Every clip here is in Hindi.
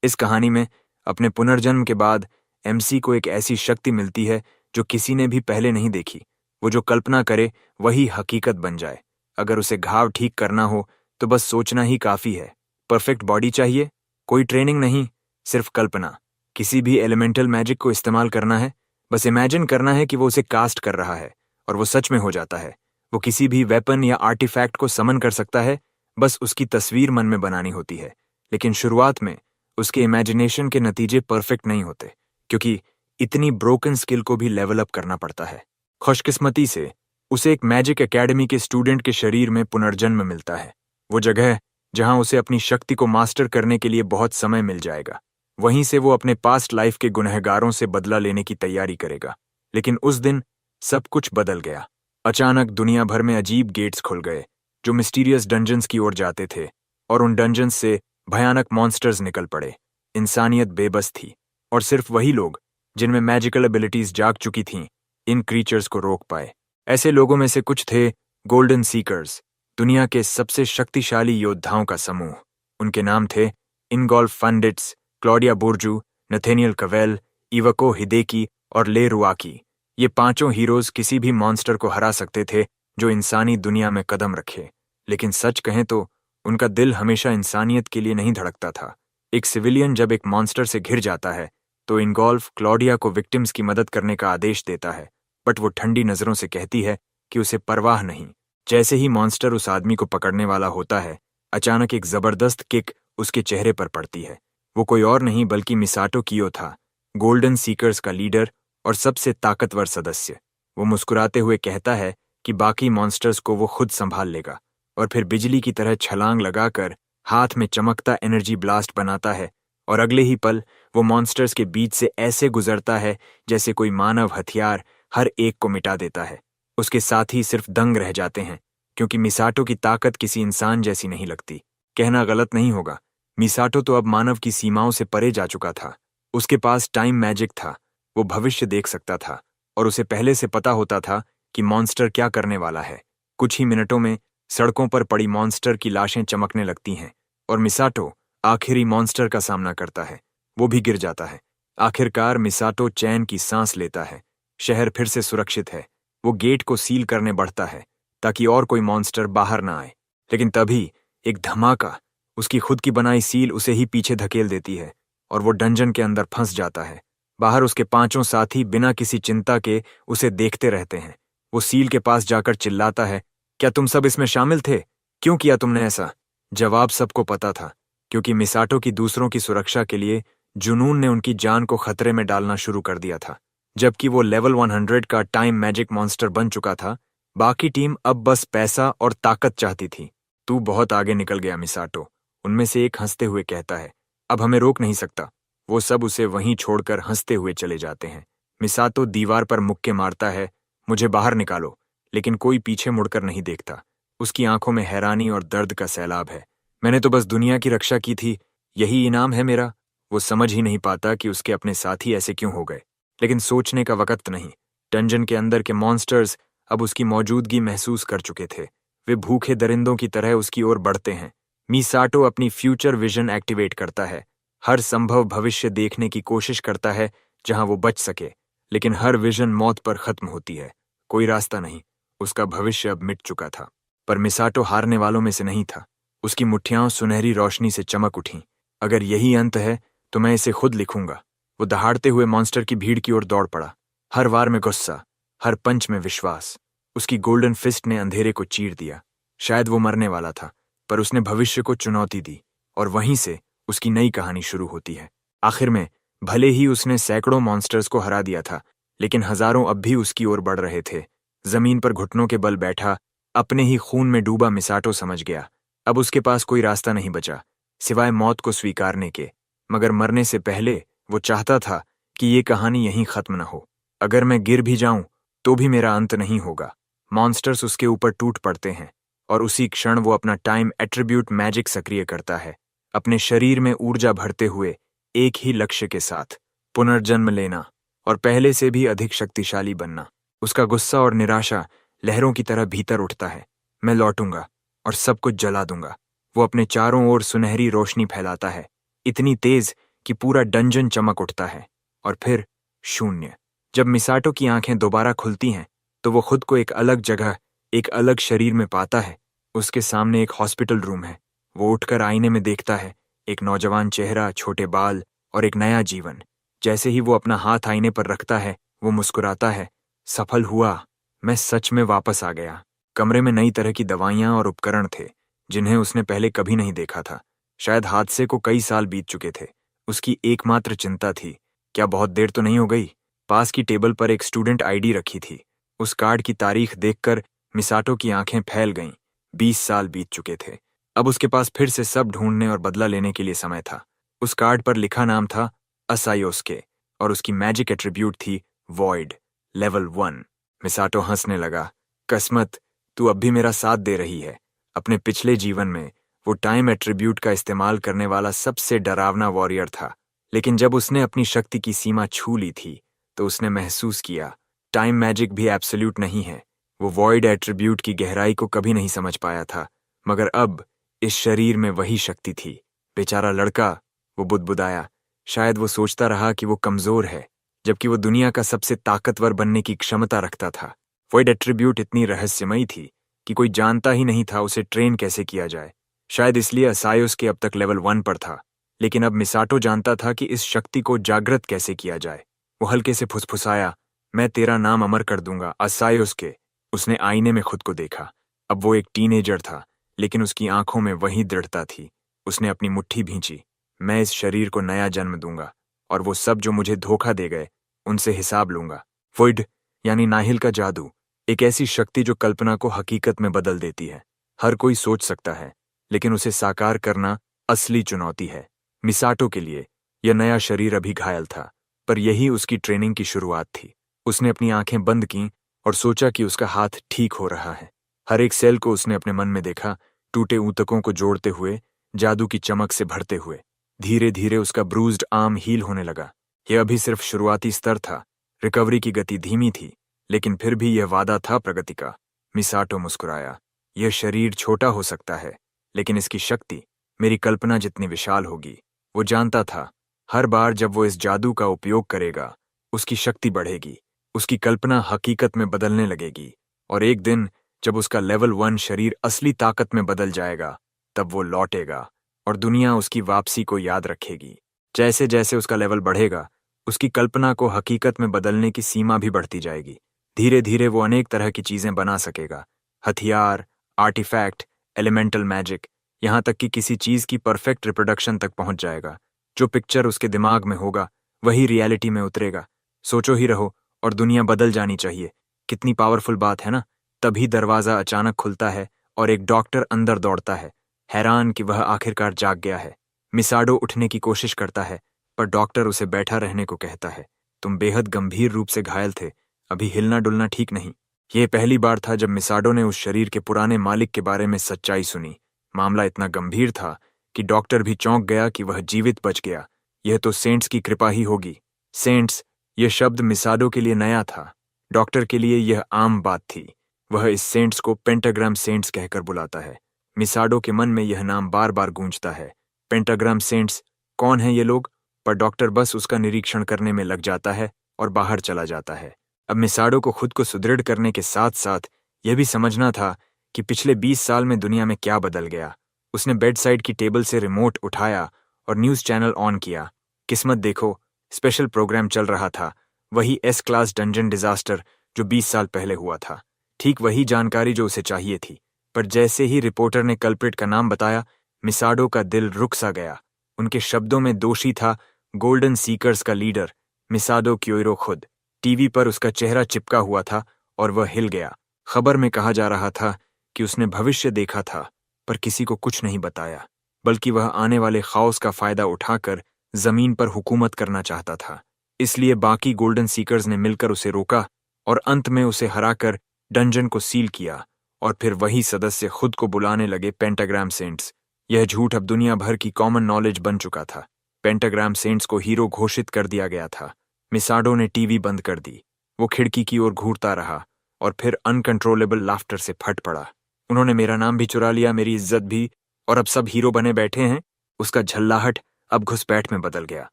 इस कहानी में अपने पुनर्जन्म के बाद एमसी को एक ऐसी शक्ति मिलती है जो किसी ने भी पहले नहीं देखी। वो जो कल्पना करे वही हकीकत बन जाए। अगर उसे घाव ठीक करना हो तो बस सोचना ही काफी है। परफेक्ट बॉडी चाहिए, कोई ट्रेनिंग नहीं, सिर्फ कल्पना। किसी भी एलिमेंटल मैजिक को इस्तेमाल करना है, बस इमेजिन करना है कि वो उसे कास्ट कर रहा है और वो सच में हो जाता है। वो किसी भी वेपन या आर्टिफैक्ट को समन कर सकता है, बस उसकी तस्वीर मन में बनानी होती है। लेकिन शुरुआत में उसके इमेजिनेशन के नतीजे परफेक्ट नहीं होते, क्योंकि इतनी ब्रोकन स्किल को भी लेवल अप करना पड़ता है। खुशकिस्मती से उसे एक मैजिक एकेडमी के स्टूडेंट के शरीर में पुनर्जन्म मिलता है। वो जगह जहां उसे अपनी शक्ति को मास्टर करने के लिए बहुत समय मिल जाएगा। वहीं से वो अपने पास्ट लाइफ के गुनहगारों से बदला लेने की तैयारी करेगा। लेकिन उस दिन सब कुछ बदल गया। अचानक दुनिया भर में अजीब गेट्स खुल गए जो मिस्टीरियस डंजन्स की ओर जाते थे, और उन डंजन्स से भयानक मॉन्स्टर्स निकल पड़े। इंसानियत बेबस थी और सिर्फ वही लोग जिनमें मैजिकल एबिलिटीज जाग चुकी थीं इन क्रीचर्स को रोक पाए। ऐसे लोगों में से कुछ थे गोल्डन सीकर्स, दुनिया के सबसे शक्तिशाली योद्धाओं का समूह। उनके नाम थे इनगोल्फ फंडिट्स, क्लॉडिया बोर्जू, नथेनियल कवेल, इवको हिदेकी और ले रुआकी। ये पांचों हीरोज किसी भी मॉन्स्टर को हरा सकते थे जो इंसानी दुनिया में कदम रखे। लेकिन सच कहें तो उनका दिल हमेशा इंसानियत के लिए नहीं धड़कता था। एक सिविलियन जब एक मॉन्स्टर से घिर जाता है तो इनगोल्फ क्लॉडिया को विक्टिम्स की मदद करने का आदेश देता है, बट वो ठंडी नजरों से कहती है कि उसे परवाह नहीं। जैसे ही मॉन्स्टर उस आदमी को पकड़ने वाला होता है, अचानक एक जबरदस्त किक उसके चेहरे पर पड़ती है। वो कोई और नहीं बल्कि मिसाटो कियो था, गोल्डन सीकर्स का लीडर और सबसे ताकतवर सदस्य। वो मुस्कुराते हुए कहता है कि बाकी मॉन्स्टर्स को वो खुद संभाल लेगा, और फिर बिजली की तरह छलांग लगाकर हाथ में चमकता एनर्जी ब्लास्ट बनाता है, और अगले ही पल वो मॉन्स्टर्स के बीच से ऐसे गुजरता है जैसे कोई मानव हथियार हर एक को मिटा देता है। उसके साथी सिर्फ दंग रह जाते हैं, क्योंकि मिसाटो की ताकत किसी इंसान जैसी नहीं लगती। कहना गलत नहीं होगा, मिसाटो तो अब मानव की सीमाओं से परे जा चुका था। उसके पास टाइम मैजिक था, वो भविष्य देख सकता था, और उसे पहले से पता होता था कि मॉन्स्टर क्या करने वाला है। कुछ ही मिनटों में सड़कों पर पड़ी मॉन्स्टर की लाशें चमकने लगती हैं, और मिसाटो आखिरी मॉन्स्टर का सामना करता है। वो भी गिर जाता है। आखिरकार मिसाटो चैन की सांस लेता है। शहर फिर से सुरक्षित है। वो गेट को सील करने बढ़ता है ताकि और कोई मॉन्स्टर बाहर ना आए। लेकिन तभी एक धमाका, उसकी खुद की बनाई सील उसे ही पीछे धकेल देती है और वो डंजन के अंदर फंस जाता है। बाहर उसके पांचों साथी बिना किसी चिंता के उसे देखते रहते हैं। वो सील के पास जाकर चिल्लाता है, क्या तुम सब इसमें शामिल थे? क्यों किया तुमने ऐसा? जवाब सबको पता था, क्योंकि मिसाटो की दूसरों की सुरक्षा के लिए जुनून ने उनकी जान को खतरे में डालना शुरू कर दिया था। जबकि वो लेवल 100 का टाइम मैजिक मॉन्स्टर बन चुका था, बाकी टीम अब बस पैसा और ताकत चाहती थी। तू बहुत आगे निकल गया मिसाटो, उनमें से एक हंसते हुए कहता है। अब हमें रोक नहीं सकता। वो सब उसे वहीं छोड़कर हंसते हुए चले जाते हैं। मिसाटो दीवार पर मुक्के मारता है, मुझे बाहर निकालो, लेकिन कोई पीछे मुड़कर नहीं देखता। उसकी आंखों में हैरानी और दर्द का सैलाब है। मैंने तो बस दुनिया की रक्षा की थी, यही इनाम है मेरा? वो समझ ही नहीं पाता कि उसके अपने साथी ऐसे क्यों हो गए। लेकिन सोचने का वक्त नहीं। डंजन के अंदर के मॉन्स्टर्स अब उसकी मौजूदगी महसूस कर चुके थे। वे भूखे दरिंदों की तरह उसकी ओर बढ़ते हैं। मिसाटो अपनी फ्यूचर विजन एक्टिवेट करता है। हर संभव भविष्य देखने की कोशिश करता है जहां वो बच सके, लेकिन हर विजन मौत पर खत्म होती है। कोई रास्ता नहीं। उसका भविष्य अब मिट चुका था। पर मिसाटो हारने वालों में से नहीं था। उसकी मुट्ठियां सुनहरी रोशनी से चमक उठीं। अगर यही अंत है तो मैं इसे खुद लिखूंगा। वो दहाड़ते हुए मॉन्स्टर की भीड़ की ओर दौड़ पड़ा। हर वार में गुस्सा, हर पंच में विश्वास। उसकी गोल्डन फिस्ट ने अंधेरे को चीर दिया। शायद वो मरने वाला था, पर उसने भविष्य को चुनौती दी, और वहीं से उसकी नई कहानी शुरू होती है। आखिर में भले ही उसने सैकड़ों मॉन्स्टर्स को हरा दिया था, लेकिन हजारों अब भी उसकी ओर बढ़ रहे थे। जमीन पर घुटनों के बल बैठा, अपने ही खून में डूबा मिसाटो समझ गया, अब उसके पास कोई रास्ता नहीं बचा सिवाय मौत को स्वीकारने के। मगर मरने से पहले वो चाहता था कि ये कहानी यहीं खत्म न हो। अगर मैं गिर भी जाऊं तो भी मेरा अंत नहीं होगा। मॉन्स्टर्स उसके ऊपर टूट पड़ते हैं, और उसी क्षण वो अपना टाइम एट्रीब्यूट मैजिक सक्रिय करता है, अपने शरीर में ऊर्जा भरते हुए एक ही लक्ष्य के साथ, पुनर्जन्म लेना और पहले से भी अधिक शक्तिशाली बनना। उसका गुस्सा और निराशा लहरों की तरह भीतर उठता है। मैं लौटूंगा और सब कुछ जला दूंगा। वो अपने चारों ओर सुनहरी रोशनी फैलाता है, इतनी तेज कि पूरा डंजन चमक उठता है और फिर शून्य। जब मिसाटो की आंखें दोबारा खुलती हैं तो वो खुद को एक अलग जगह, एक अलग शरीर में पाता है। उसके सामने एक हॉस्पिटल रूम है। वो उठकर आईने में देखता है, एक नौजवान चेहरा, छोटे बाल और एक नया जीवन। जैसे ही वो अपना हाथ आईने पर रखता है, वो मुस्कुराता है। सफल हुआ, मैं सच में वापस आ गया। कमरे में नई तरह की दवाइयां और उपकरण थे जिन्हें उसने पहले कभी नहीं देखा था। शायद हादसे को कई साल बीत चुके थे। उसकी एकमात्र चिंता थी, क्या बहुत देर तो नहीं हो गई? पास की टेबल पर एक स्टूडेंट आईडी रखी थी। उस कार्ड की तारीख देखकर मिसाटो की आंखें फैल गईं। 20 साल बीत चुके थे। अब उसके पास फिर से सब ढूंढने और बदला लेने के लिए समय था। उस कार्ड पर लिखा नाम था असायोस्के और उसकी मैजिक एट्रीब्यूट थी वॉइड, लेवल 1। मिसाटो हंसने लगा। किस्मत, तू अब भी मेरा साथ दे रही है। अपने पिछले जीवन में वो टाइम एट्रीब्यूट का इस्तेमाल करने वाला सबसे डरावना वॉरियर था, लेकिन जब उसने अपनी शक्ति की सीमा छू ली थी तो उसने महसूस किया टाइम मैजिक भी एब्सोल्यूट नहीं है। वो वॉइड एट्रीब्यूट की गहराई को कभी नहीं समझ पाया था, मगर अब इस शरीर में वही शक्ति थी। बेचारा लड़का, वो बुदबुदाया। शायद वो सोचता रहा कि वो कमजोर है, जबकि वो दुनिया का सबसे ताकतवर बनने की क्षमता रखता था। वॉइड एट्रीब्यूट इतनी रहस्यमयी थी कि कोई जानता ही नहीं था उसे ट्रेन कैसे किया जाए। शायद इसलिए असायोस के अब तक लेवल 1 पर था, लेकिन अब मिसाटो जानता था कि इस शक्ति को जागृत कैसे किया जाए। वो हल्के से फुसफुसाया, मैं तेरा नाम अमर कर दूंगा, असायोस्के। उसने आईने में खुद को देखा। अब वो एक टीनेजर था, लेकिन उसकी आंखों में वही दृढ़ता थी। उसने अपनी मुट्ठी भींची, मैं इस शरीर को नया जन्म दूंगा और वो सब जो मुझे धोखा दे गए उनसे हिसाब लूंगा। वुड यानी नाहिल का जादू, एक ऐसी शक्ति जो कल्पना को हकीकत में बदल देती है। हर कोई सोच सकता है, लेकिन उसे साकार करना असली चुनौती है। मिसाटो के लिए यह नया शरीर अभी घायल था, पर यही उसकी ट्रेनिंग की शुरुआत थी। उसने अपनी आंखें बंद कीं और सोचा कि उसका हाथ ठीक हो रहा है। हर एक सेल को उसने अपने मन में देखा, टूटे ऊतकों को जोड़ते हुए, जादू की चमक से भरते हुए। धीरे धीरे उसका ब्रूज्ड आर्म हील होने लगा। यह अभी सिर्फ शुरुआती स्तर था। रिकवरी की गति धीमी थी, लेकिन फिर भी यह वादा था प्रगति का। मिसाटो मुस्कुराया, यह शरीर छोटा हो सकता है, लेकिन इसकी शक्ति मेरी कल्पना जितनी विशाल होगी। वो जानता था, हर बार जब वो इस जादू का उपयोग करेगा, उसकी शक्ति बढ़ेगी, उसकी कल्पना हकीकत में बदलने लगेगी, और एक दिन जब उसका लेवल 1 शरीर असली ताकत में बदल जाएगा, तब वो लौटेगा और दुनिया उसकी वापसी को याद रखेगी। जैसे जैसे उसका लेवल बढ़ेगा, उसकी कल्पना को हकीकत में बदलने की सीमा भी बढ़ती जाएगी। धीरे धीरे वो अनेक तरह की चीजें बना सकेगा, हथियार, आर्टिफैक्ट, एलिमेंटल मैजिक, यहाँ तक कि किसी चीज की परफेक्ट रिप्रोडक्शन तक पहुंच जाएगा। जो पिक्चर उसके दिमाग में होगा वही रियलिटी में उतरेगा। सोचो ही रहो और दुनिया बदल जानी चाहिए। कितनी पावरफुल बात है ना। तभी दरवाजा अचानक खुलता है और एक डॉक्टर अंदर दौड़ता है, हैरान कि वह आखिरकार जाग गया है। मिसाडो उठने की कोशिश करता है, पर डॉक्टर उसे बैठा रहने को कहता है। तुम बेहद गंभीर रूप से घायल थे, अभी हिलना डुलना ठीक नहीं। यह पहली बार था जब मिसाडो ने उस शरीर के पुराने मालिक के बारे में सच्चाई सुनी। मामला इतना गंभीर था कि डॉक्टर भी चौंक गया कि वह जीवित बच गया। यह तो सेंट्स की कृपा ही होगी। सेंट्स, यह शब्द मिसाडो के लिए नया था। डॉक्टर के लिए यह आम बात थी। वह इस सेंट्स को पेंटाग्राम सेंट्स कहकर बुलाता है। मिसाडो के मन में यह नाम बार बार गूंजता है। पेंटाग्राम सेंट्स, कौन है ये लोग? पर डॉक्टर बस उसका निरीक्षण करने में लग जाता है और बाहर चला जाता है। अब मिसाडो को खुद को सुदृढ़ करने के साथ साथ यह भी समझना था कि पिछले 20 साल में दुनिया में क्या बदल गया। उसने बेड साइड की टेबल से रिमोट उठाया और न्यूज चैनल ऑन किया। किस्मत देखो, स्पेशल प्रोग्राम चल रहा था, वही एस क्लास डंजन डिजास्टर जो 20 साल पहले हुआ था। ठीक वही जानकारी जो उसे चाहिए थी। पर जैसे ही रिपोर्टर ने कल्प्रिट का नाम बताया, मिसाडो का दिल रुक सा गया। उनके शब्दों में दोषी था गोल्डन सीकर्स का लीडर, मिसाडो क्योइरो खुद। टीवी पर उसका चेहरा चिपका हुआ था और वह हिल गया। खबर में कहा जा रहा था कि उसने भविष्य देखा था, पर किसी को कुछ नहीं बताया, बल्कि वह आने वाले खौफ का फायदा उठाकर जमीन पर हुकूमत करना चाहता था। इसलिए बाकी गोल्डन सीकर्स ने मिलकर उसे रोका और अंत में उसे हराकर डंजन को सील किया, और फिर वही सदस्य खुद को बुलाने लगे पेंटाग्राम सेंट्स। यह झूठ अब दुनिया भर की कॉमन नॉलेज बन चुका था। पेंटाग्राम सेंट्स को हीरो घोषित कर दिया गया था। मिसाडो ने टीवी बंद कर दी। वो खिड़की की ओर घूरता रहा और फिर अनकंट्रोलेबल लाफ्टर से फट पड़ा। उन्होंने मेरा नाम भी चुरा लिया, मेरी इज्जत भी, और अब सब हीरो बने बैठे हैं। उसका झल्लाहट अब घुसपैठ में बदल गया।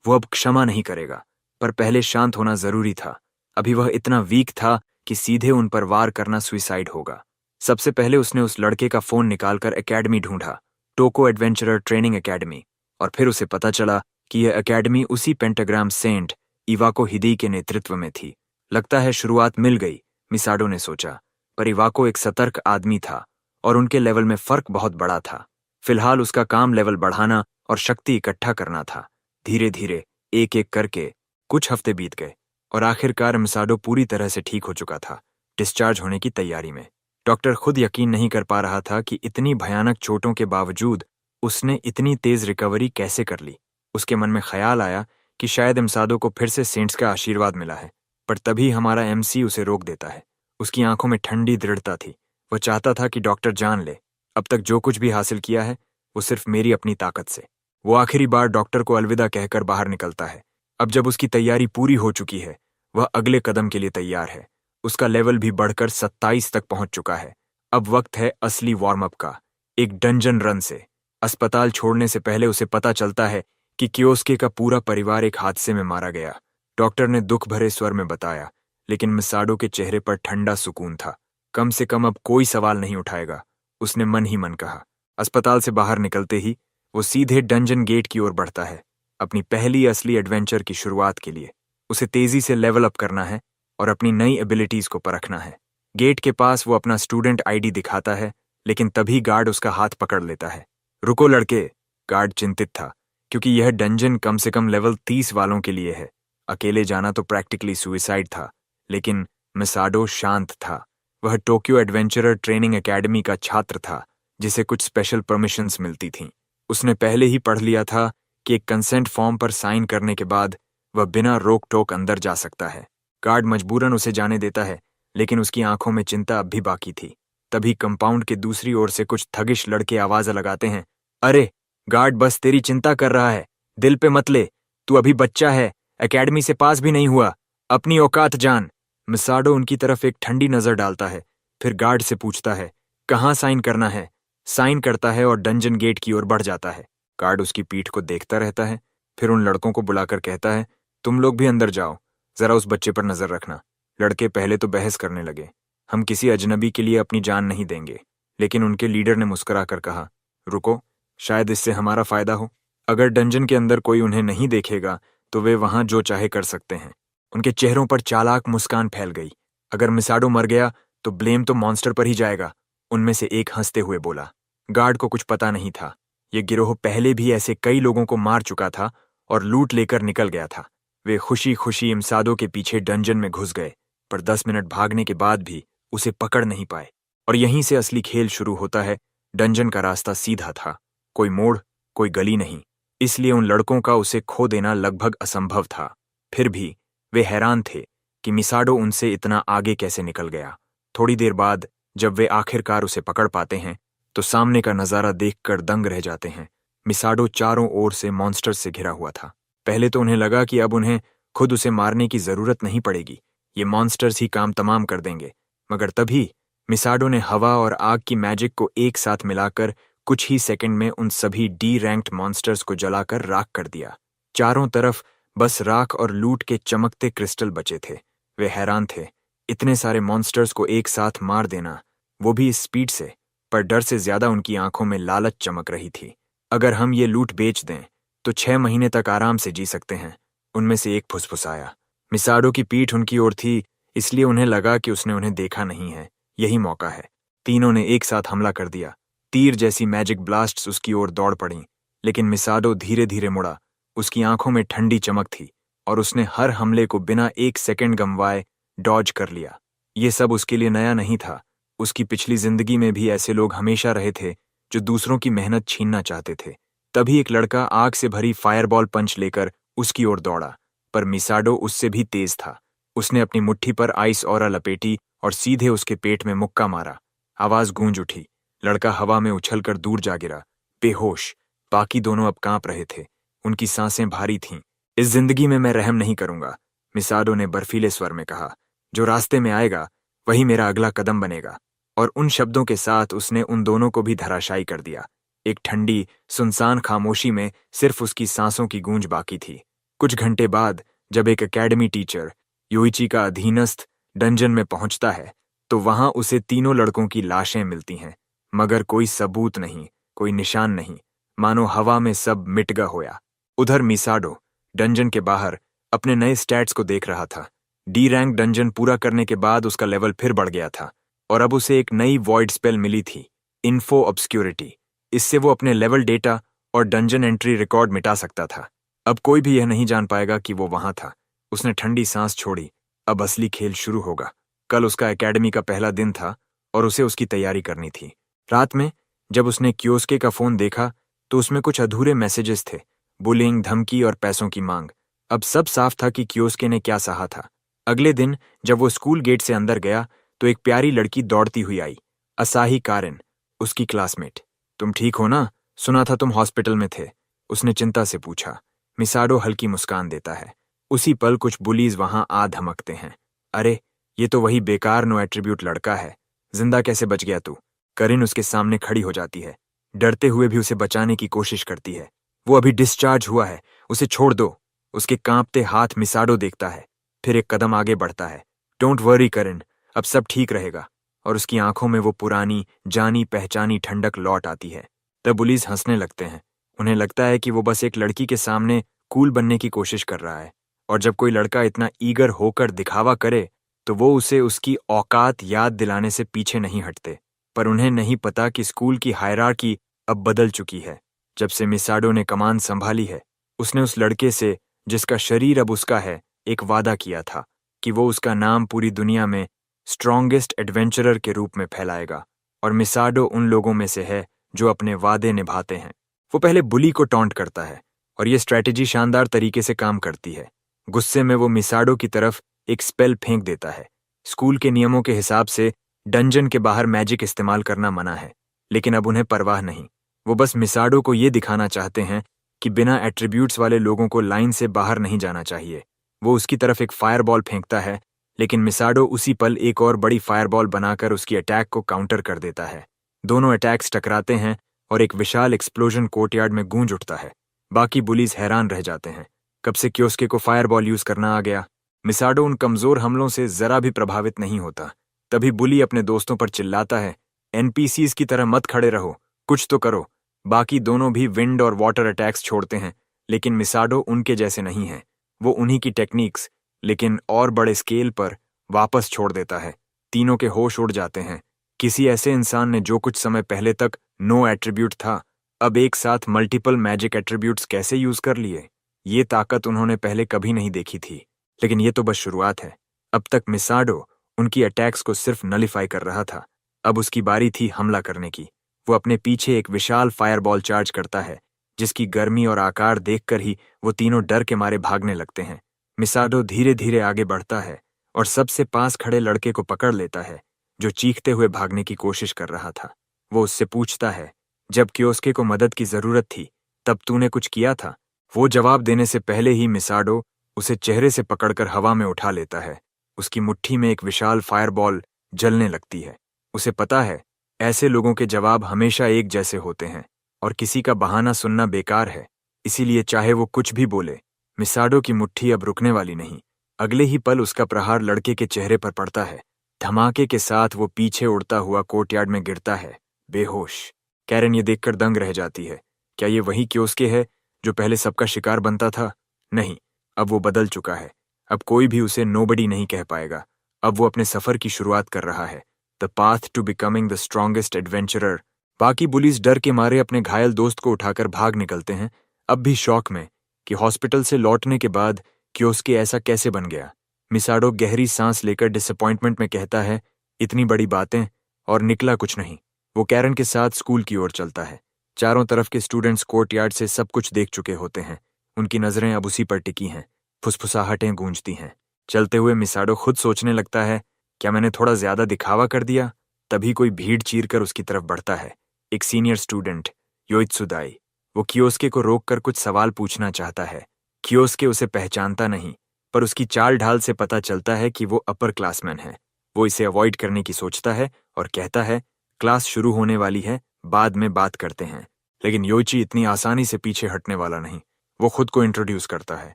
वो अब क्षमा नहीं करेगा, पर पहले शांत होना जरूरी था। अभी वह इतना वीक था कि सीधे उन पर वार करना सुइसाइड होगा। सबसे पहले उसने उस लड़के का फोन निकालकर एकेडमी ढूंढा, टोको एडवेंचरर ट्रेनिंग एकेडमी, और फिर उसे पता चला कि यह एकेडमी उसी पेंटाग्राम सेंट इवाको हिदी के नेतृत्व में थी। लगता है शुरुआत मिल गई, मिसाडो ने सोचा, पर इवाको एक सतर्क आदमी था और उनके लेवल में फर्क बहुत बड़ा था। फिलहाल उसका काम लेवल बढ़ाना और शक्ति इकट्ठा करना था। धीरे धीरे, एक एक करके कुछ हफ्ते बीत गए और आखिरकार मिसाडो पूरी तरह से ठीक हो चुका था, डिस्चार्ज होने की तैयारी में। डॉक्टर खुद यकीन नहीं कर पा रहा था कि इतनी भयानक चोटों के बावजूद उसने इतनी तेज रिकवरी कैसे कर ली। उसके मन में ख्याल आया कि शायद मिसाडो को फिर से सेंट्स का आशीर्वाद मिला है, पर तभी हमारा एमसी उसे रोक देता है। उसकी आंखों में ठंडी दृढ़ता थी। वह चाहता था कि डॉक्टर जान ले, अब तक जो कुछ भी हासिल किया है वो सिर्फ मेरी अपनी ताकत से। वो आखिरी बार डॉक्टर को अलविदा कहकर बाहर निकलता है। अब जब उसकी तैयारी पूरी हो चुकी है, वह अगले कदम के लिए तैयार है। उसका लेवल भी बढ़कर 27 तक पहुंच चुका है। अब वक्त है असली वार्म अप का, एक डंजन रन से। अस्पताल छोड़ने से पहले उसे पता चलता है कि कियोस्के का पूरा परिवार एक हादसे में मारा गया। डॉक्टर ने दुख भरे स्वर में बताया, लेकिन मिसाडो के चेहरे पर ठंडा सुकून था। कम से कम अब कोई सवाल नहीं उठाएगा, उसने मन ही मन कहा। अस्पताल से बाहर निकलते ही वो सीधे डंजन गेट की ओर बढ़ता है, अपनी पहली असली एडवेंचर की शुरुआत के लिए। उसे तेजी से लेवल अप करना है और अपनी नई एबिलिटीज को परखना है। गेट के पास वो अपना स्टूडेंट आईडी दिखाता है, लेकिन तभी गार्ड उसका हाथ पकड़ लेता है। रुको लड़के, गार्ड चिंतित था, क्योंकि यह डंजन कम से कम लेवल 30 वालों के लिए है। अकेले जाना तो प्रैक्टिकली सुइसाइड था, लेकिन मिसाडो शांत था। वह टोक्यो एडवेंचरर ट्रेनिंग एकेडमी का छात्र था, जिसे कुछ स्पेशल परमिशंस मिलती थीं। उसने पहले ही पढ़ लिया था कि एक कंसेंट फॉर्म पर साइन करने के बाद वह बिना रोक टोक अंदर जा सकता है। गार्ड मजबूरन उसे जाने देता है, लेकिन उसकी आंखों में चिंता अब भी बाकी थी। तभी कंपाउंड के दूसरी ओर से कुछ थगिश लड़के आवाज लगाते हैं, अरे गार्ड बस तेरी चिंता कर रहा है, दिल पे मत ले, तू अभी बच्चा है, एकेडमी से पास भी नहीं हुआ, अपनी औकात जान। मिसाडो उनकी तरफ एक ठंडी नजर डालता है, फिर गार्ड से पूछता है, कहाँ साइन करना है? साइन करता है और डंजन गेट की ओर बढ़ जाता है। गार्ड उसकी पीठ को देखता रहता है, फिर उन लड़कों को बुलाकर कहता है, तुम लोग भी अंदर जाओ, जरा उस बच्चे पर नजर रखना। लड़के पहले तो बहस करने लगे, हम किसी अजनबी के लिए अपनी जान नहीं देंगे, लेकिन उनके लीडर ने मुस्कुराकर कहा, रुको, शायद इससे हमारा फायदा हो। अगर डंजन के अंदर कोई उन्हें नहीं देखेगा तो वे वहां जो चाहे कर सकते हैं। उनके चेहरों पर चालाक मुस्कान फैल गई। अगर मिसाडो मर गया तो ब्लेम तो मॉन्स्टर पर ही जाएगा, उनमें से एक हंसते हुए बोला। गार्ड को कुछ पता नहीं था, ये गिरोह पहले भी ऐसे कई लोगों को मार चुका था और लूट लेकर निकल गया था। वे खुशी खुशी मिसाडो के पीछे डंजन में घुस गए, पर 10 मिनट भागने के बाद भी उसे पकड़ नहीं पाए। और यहीं से असली खेल शुरू होता है। डंजन का रास्ता सीधा था, कोई मोड़, कोई गली नहीं, इसलिए उन लड़कों का उसे खो देना लगभग असंभव था। फिर भी वे हैरान थे कि मिसाडो उनसे इतना आगे कैसे निकल गया। थोड़ी देर बाद जब वे आखिरकार उसे पकड़ पाते हैं तो सामने का नजारा देखकर दंग रह जाते हैं। मिसाडो चारों ओर से मॉन्स्टर से घिरा हुआ था। पहले तो उन्हें लगा कि अब उन्हें खुद उसे मारने की जरूरत नहीं पड़ेगी, ये मॉन्स्टर्स ही काम तमाम कर देंगे। मगर तभी मिसाडो ने हवा और आग की मैजिक को एक साथ मिलाकर कुछ ही सेकंड में उन सभी डी रैंक्ड मॉन्स्टर्स को जलाकर राख कर दिया। चारों तरफ बस राख और लूट के चमकते क्रिस्टल बचे थे। वे हैरान थे, इतने सारे मॉन्स्टर्स को एक साथ मार देना, वो भी इस स्पीड से। पर डर से ज्यादा उनकी आंखों में लालच चमक रही थी। अगर हम ये लूट बेच दें तो 6 महीने तक आराम से जी सकते हैं, उनमें से एक फुसफुसाया। मिसाडो की पीठ उनकी ओर थी, इसलिए उन्हें लगा कि उसने उन्हें देखा नहीं है। यही मौका है। तीनों ने एक साथ हमला कर दिया। तीर जैसी मैजिक ब्लास्ट्स उसकी ओर दौड़ पड़ीं, लेकिन मिसाडो धीरे धीरे मुड़ा। उसकी आंखों में ठंडी चमक थी और उसने हर हमले को बिना एक सेकंड गंवाए डॉज कर लिया। ये सब उसके लिए नया नहीं था। उसकी पिछली जिंदगी में भी ऐसे लोग हमेशा रहे थे जो दूसरों की मेहनत छीनना चाहते थे। तभी एक लड़का आग से भरी फायरबॉल पंच लेकर उसकी ओर दौड़ा, पर मिसाडो उससे भी तेज था। उसने अपनी मुट्ठी पर आइस ऑरा लपेटी और सीधे उसके पेट में मुक्का मारा। आवाज गूंज उठी। लड़का हवा में उछलकर दूर जा गिरा, बेहोश। बाकी दोनों अब कांप रहे थे, उनकी सांसें भारी थीं। इस जिंदगी में मैं रहम नहीं करूंगा, मिसाडो ने बर्फीले स्वर में कहा। जो रास्ते में आएगा वही मेरा अगला कदम बनेगा। और उन शब्दों के साथ उसने उन दोनों को भी धराशायी कर दिया। एक ठंडी सुनसान खामोशी में सिर्फ उसकी सांसों की गूंज बाकी थी। कुछ घंटे बाद जब एक एकेडमी टीचर योइची का अधीनस्थ डंजन में पहुंचता है तो वहां उसे तीनों लड़कों की लाशें मिलती हैं, मगर कोई सबूत नहीं, कोई निशान नहीं, मानो हवा में सब मिट गा होया। उधर मिसाडो डंजन के बाहर अपने नए स्टैट्स को देख रहा था। डी रैंक डंजन पूरा करने के बाद उसका लेवल फिर बढ़ गया था और अब उसे एक नई वॉइड स्पेल मिली थी, इन्फो ऑब्सक्यूरिटी। इससे वो अपने लेवल डेटा और डंजन एंट्री रिकॉर्ड मिटा सकता था। अब कोई भी यह नहीं जान पाएगा कि वो वहां था। उसने ठंडी सांस छोड़ी। अब असली खेल शुरू होगा। कल उसका एकेडमी का पहला दिन था और उसे उसकी तैयारी करनी थी। रात में जब उसने कियोस्के का फोन देखा तो उसमें कुछ अधूरे मैसेजेस थे, बुलिंग, धमकी और पैसों की मांग। अब सब साफ था कि कियोस्के ने क्या सहा था। अगले दिन जब वो स्कूल गेट से अंदर गया तो एक प्यारी लड़की दौड़ती हुई आई, असाही कारेन, उसकी क्लासमेट। तुम ठीक हो ना? सुना था तुम हॉस्पिटल में थे, उसने चिंता से पूछा। मिसाडो हल्की मुस्कान देता है। उसी पल कुछ बुलीज वहां आ धमकते हैं। अरे, ये तो वही बेकार नो एट्रीब्यूट लड़का है। जिंदा कैसे बच गया तू? करिन उसके सामने खड़ी हो जाती है, डरते हुए भी उसे बचाने की कोशिश करती है। वो अभी डिस्चार्ज हुआ है, उसे छोड़ दो। उसके कांपते हाथ मिसाडो देखता है, फिर एक कदम आगे बढ़ता है। डोंट वरी करिन, अब सब ठीक रहेगा। और उसकी आंखों में वो पुरानी जानी पहचानी ठंडक लौट आती है। तब पुलिस हंसने लगते हैं। उन्हें लगता है कि वो बस एक लड़की के सामने कूल बनने की कोशिश कर रहा है, और जब कोई लड़का इतना ईगर होकर दिखावा करे तो वो उसे उसकी औकात याद दिलाने से पीछे नहीं हटते। पर उन्हें नहीं पता कि स्कूल की हायरार्की अब बदल चुकी है। जब से मिसाडो ने कमान संभाली है, उसने उस लड़के से, जिसका शरीर अब उसका है, एक वादा किया था कि वो उसका नाम पूरी दुनिया में स्ट्रॉन्गेस्ट एडवेंचरर के रूप में फैलाएगा। और मिसाडो उन लोगों में से है जो अपने वादे निभाते हैं। वो पहले बुली को टॉन्ट करता है और ये स्ट्रैटेजी शानदार तरीके से काम करती है। गुस्से में वो मिसाडो की तरफ एक स्पेल फेंक देता है। स्कूल के नियमों के हिसाब से डंजन के बाहर मैजिक इस्तेमाल करना मना है, लेकिन अब उन्हें परवाह नहीं। वो बस मिसाडो को ये दिखाना चाहते हैं कि बिना एट्रीब्यूट्स वाले लोगों को लाइन से बाहर नहीं जाना चाहिए। वो उसकी तरफ एक फायरबॉल फेंकता है, लेकिन मिसाडो उसी पल एक और बड़ी फायरबॉल बनाकर उसकी अटैक को काउंटर कर देता है। दोनों अटैक्स टकराते हैं और एक विशाल एक्सप्लोजन कोर्टयार्ड में गूंज उठता है। बाकी बुलीज हैरान रह जाते हैं, कब से कियोस्के को फायरबॉल यूज करना आ गया। मिसाडो उन कमजोर हमलों से जरा भी प्रभावित नहीं होता। तभी बुली अपने दोस्तों पर चिल्लाता है, एनपीसीज की तरह मत खड़े रहो, कुछ तो करो। बाकी दोनों भी विंड और वाटर अटैक्स छोड़ते हैं, लेकिन मिसाडो उनके जैसे नहीं है। वो उन्हीं की टेक्निक्स, लेकिन और बड़े स्केल पर, वापस छोड़ देता है। तीनों के होश उड़ जाते हैं। किसी ऐसे इंसान ने जो कुछ समय पहले तक नो एट्रीब्यूट था, अब एक साथ मल्टीपल मैजिक एट्रीब्यूट्स कैसे यूज कर लिए? ये ताकत उन्होंने पहले कभी नहीं देखी थी। लेकिन ये तो बस शुरुआत है। अब तक मिसाडो उनकी अटैक्स को सिर्फ नलिफाई कर रहा था। अब उसकी बारी थी हमला करने की। वो अपने पीछे एक विशाल फायरबॉल चार्ज करता है, जिसकी गर्मी और आकार देखकर ही वो तीनों डर के मारे भागने लगते हैं। मिसाडो धीरे धीरे आगे बढ़ता है और सबसे पास खड़े लड़के को पकड़ लेता है, जो चीखते हुए भागने की कोशिश कर रहा था। वो उससे पूछता है, जब कियोस्के को मदद की जरूरत थी तब तूने कुछ किया था? वो जवाब देने से पहले ही मिसाडो उसे चेहरे से पकड़कर हवा में उठा लेता है। उसकी मुट्ठी में एक विशाल फायरबॉल जलने लगती है। उसे पता है, ऐसे लोगों के जवाब हमेशा एक जैसे होते हैं और किसी का बहाना सुनना बेकार है। इसीलिए चाहे वो कुछ भी बोले, मिसाडो की मुट्ठी अब रुकने वाली नहीं। अगले ही पल उसका प्रहार लड़के के चेहरे पर पड़ता है। धमाके के साथ वो पीछे उड़ता हुआ कोर्टयार्ड में गिरता है, बेहोश। कैरन ये देखकर दंग रह जाती है। क्या ये वही कियोस्के है जो पहले सबका शिकार बनता था? नहीं, अब वो बदल चुका है। अब कोई भी उसे नोबडी नहीं कह पाएगा। अब वो अपने सफर की शुरुआत कर रहा है, the path to becoming the strongest adventurer. बाकी पुलिस डर के मारे अपने घायल दोस्त को उठाकर भाग निकलते हैं, अब भी शौक में कि हॉस्पिटल से लौटने के बाद कियोस्के ऐसा कैसे बन गया। मिसाडो गहरी सांस लेकर डिसअपॉइंटमेंट में कहता है, इतनी बड़ी बातें और निकला कुछ नहीं। वो कैरन के साथ स्कूल की ओर चलता है। चारों तरफ के स्टूडेंट्स कोर्टयार्ड से सब कुछ देख चुके होते हैं। उनकी नजरें अब उसी पर टिकी हैं। फुसफुसाहटें गूंजती हैं। चलते हुए मिसाडो खुद सोचने लगता है, क्या मैंने थोड़ा ज्यादा दिखावा कर दिया? तभी कोई भीड़ चीरकर उसकी तरफ बढ़ता है। एक सीनियर स्टूडेंट, योइत्सुदाई। वो कियोस्के को रोककर कुछ सवाल पूछना चाहता है। कियोस्के उसे पहचानता नहीं, पर उसकी चाल ढाल से पता चलता है कि वो अपर क्लासमैन है। वो इसे अवॉइड करने की सोचता है और कहता है, क्लास शुरू होने वाली है, बाद में बात करते हैं। लेकिन योइची इतनी आसानी से पीछे हटने वाला नहीं। वो खुद को इंट्रोड्यूस करता है।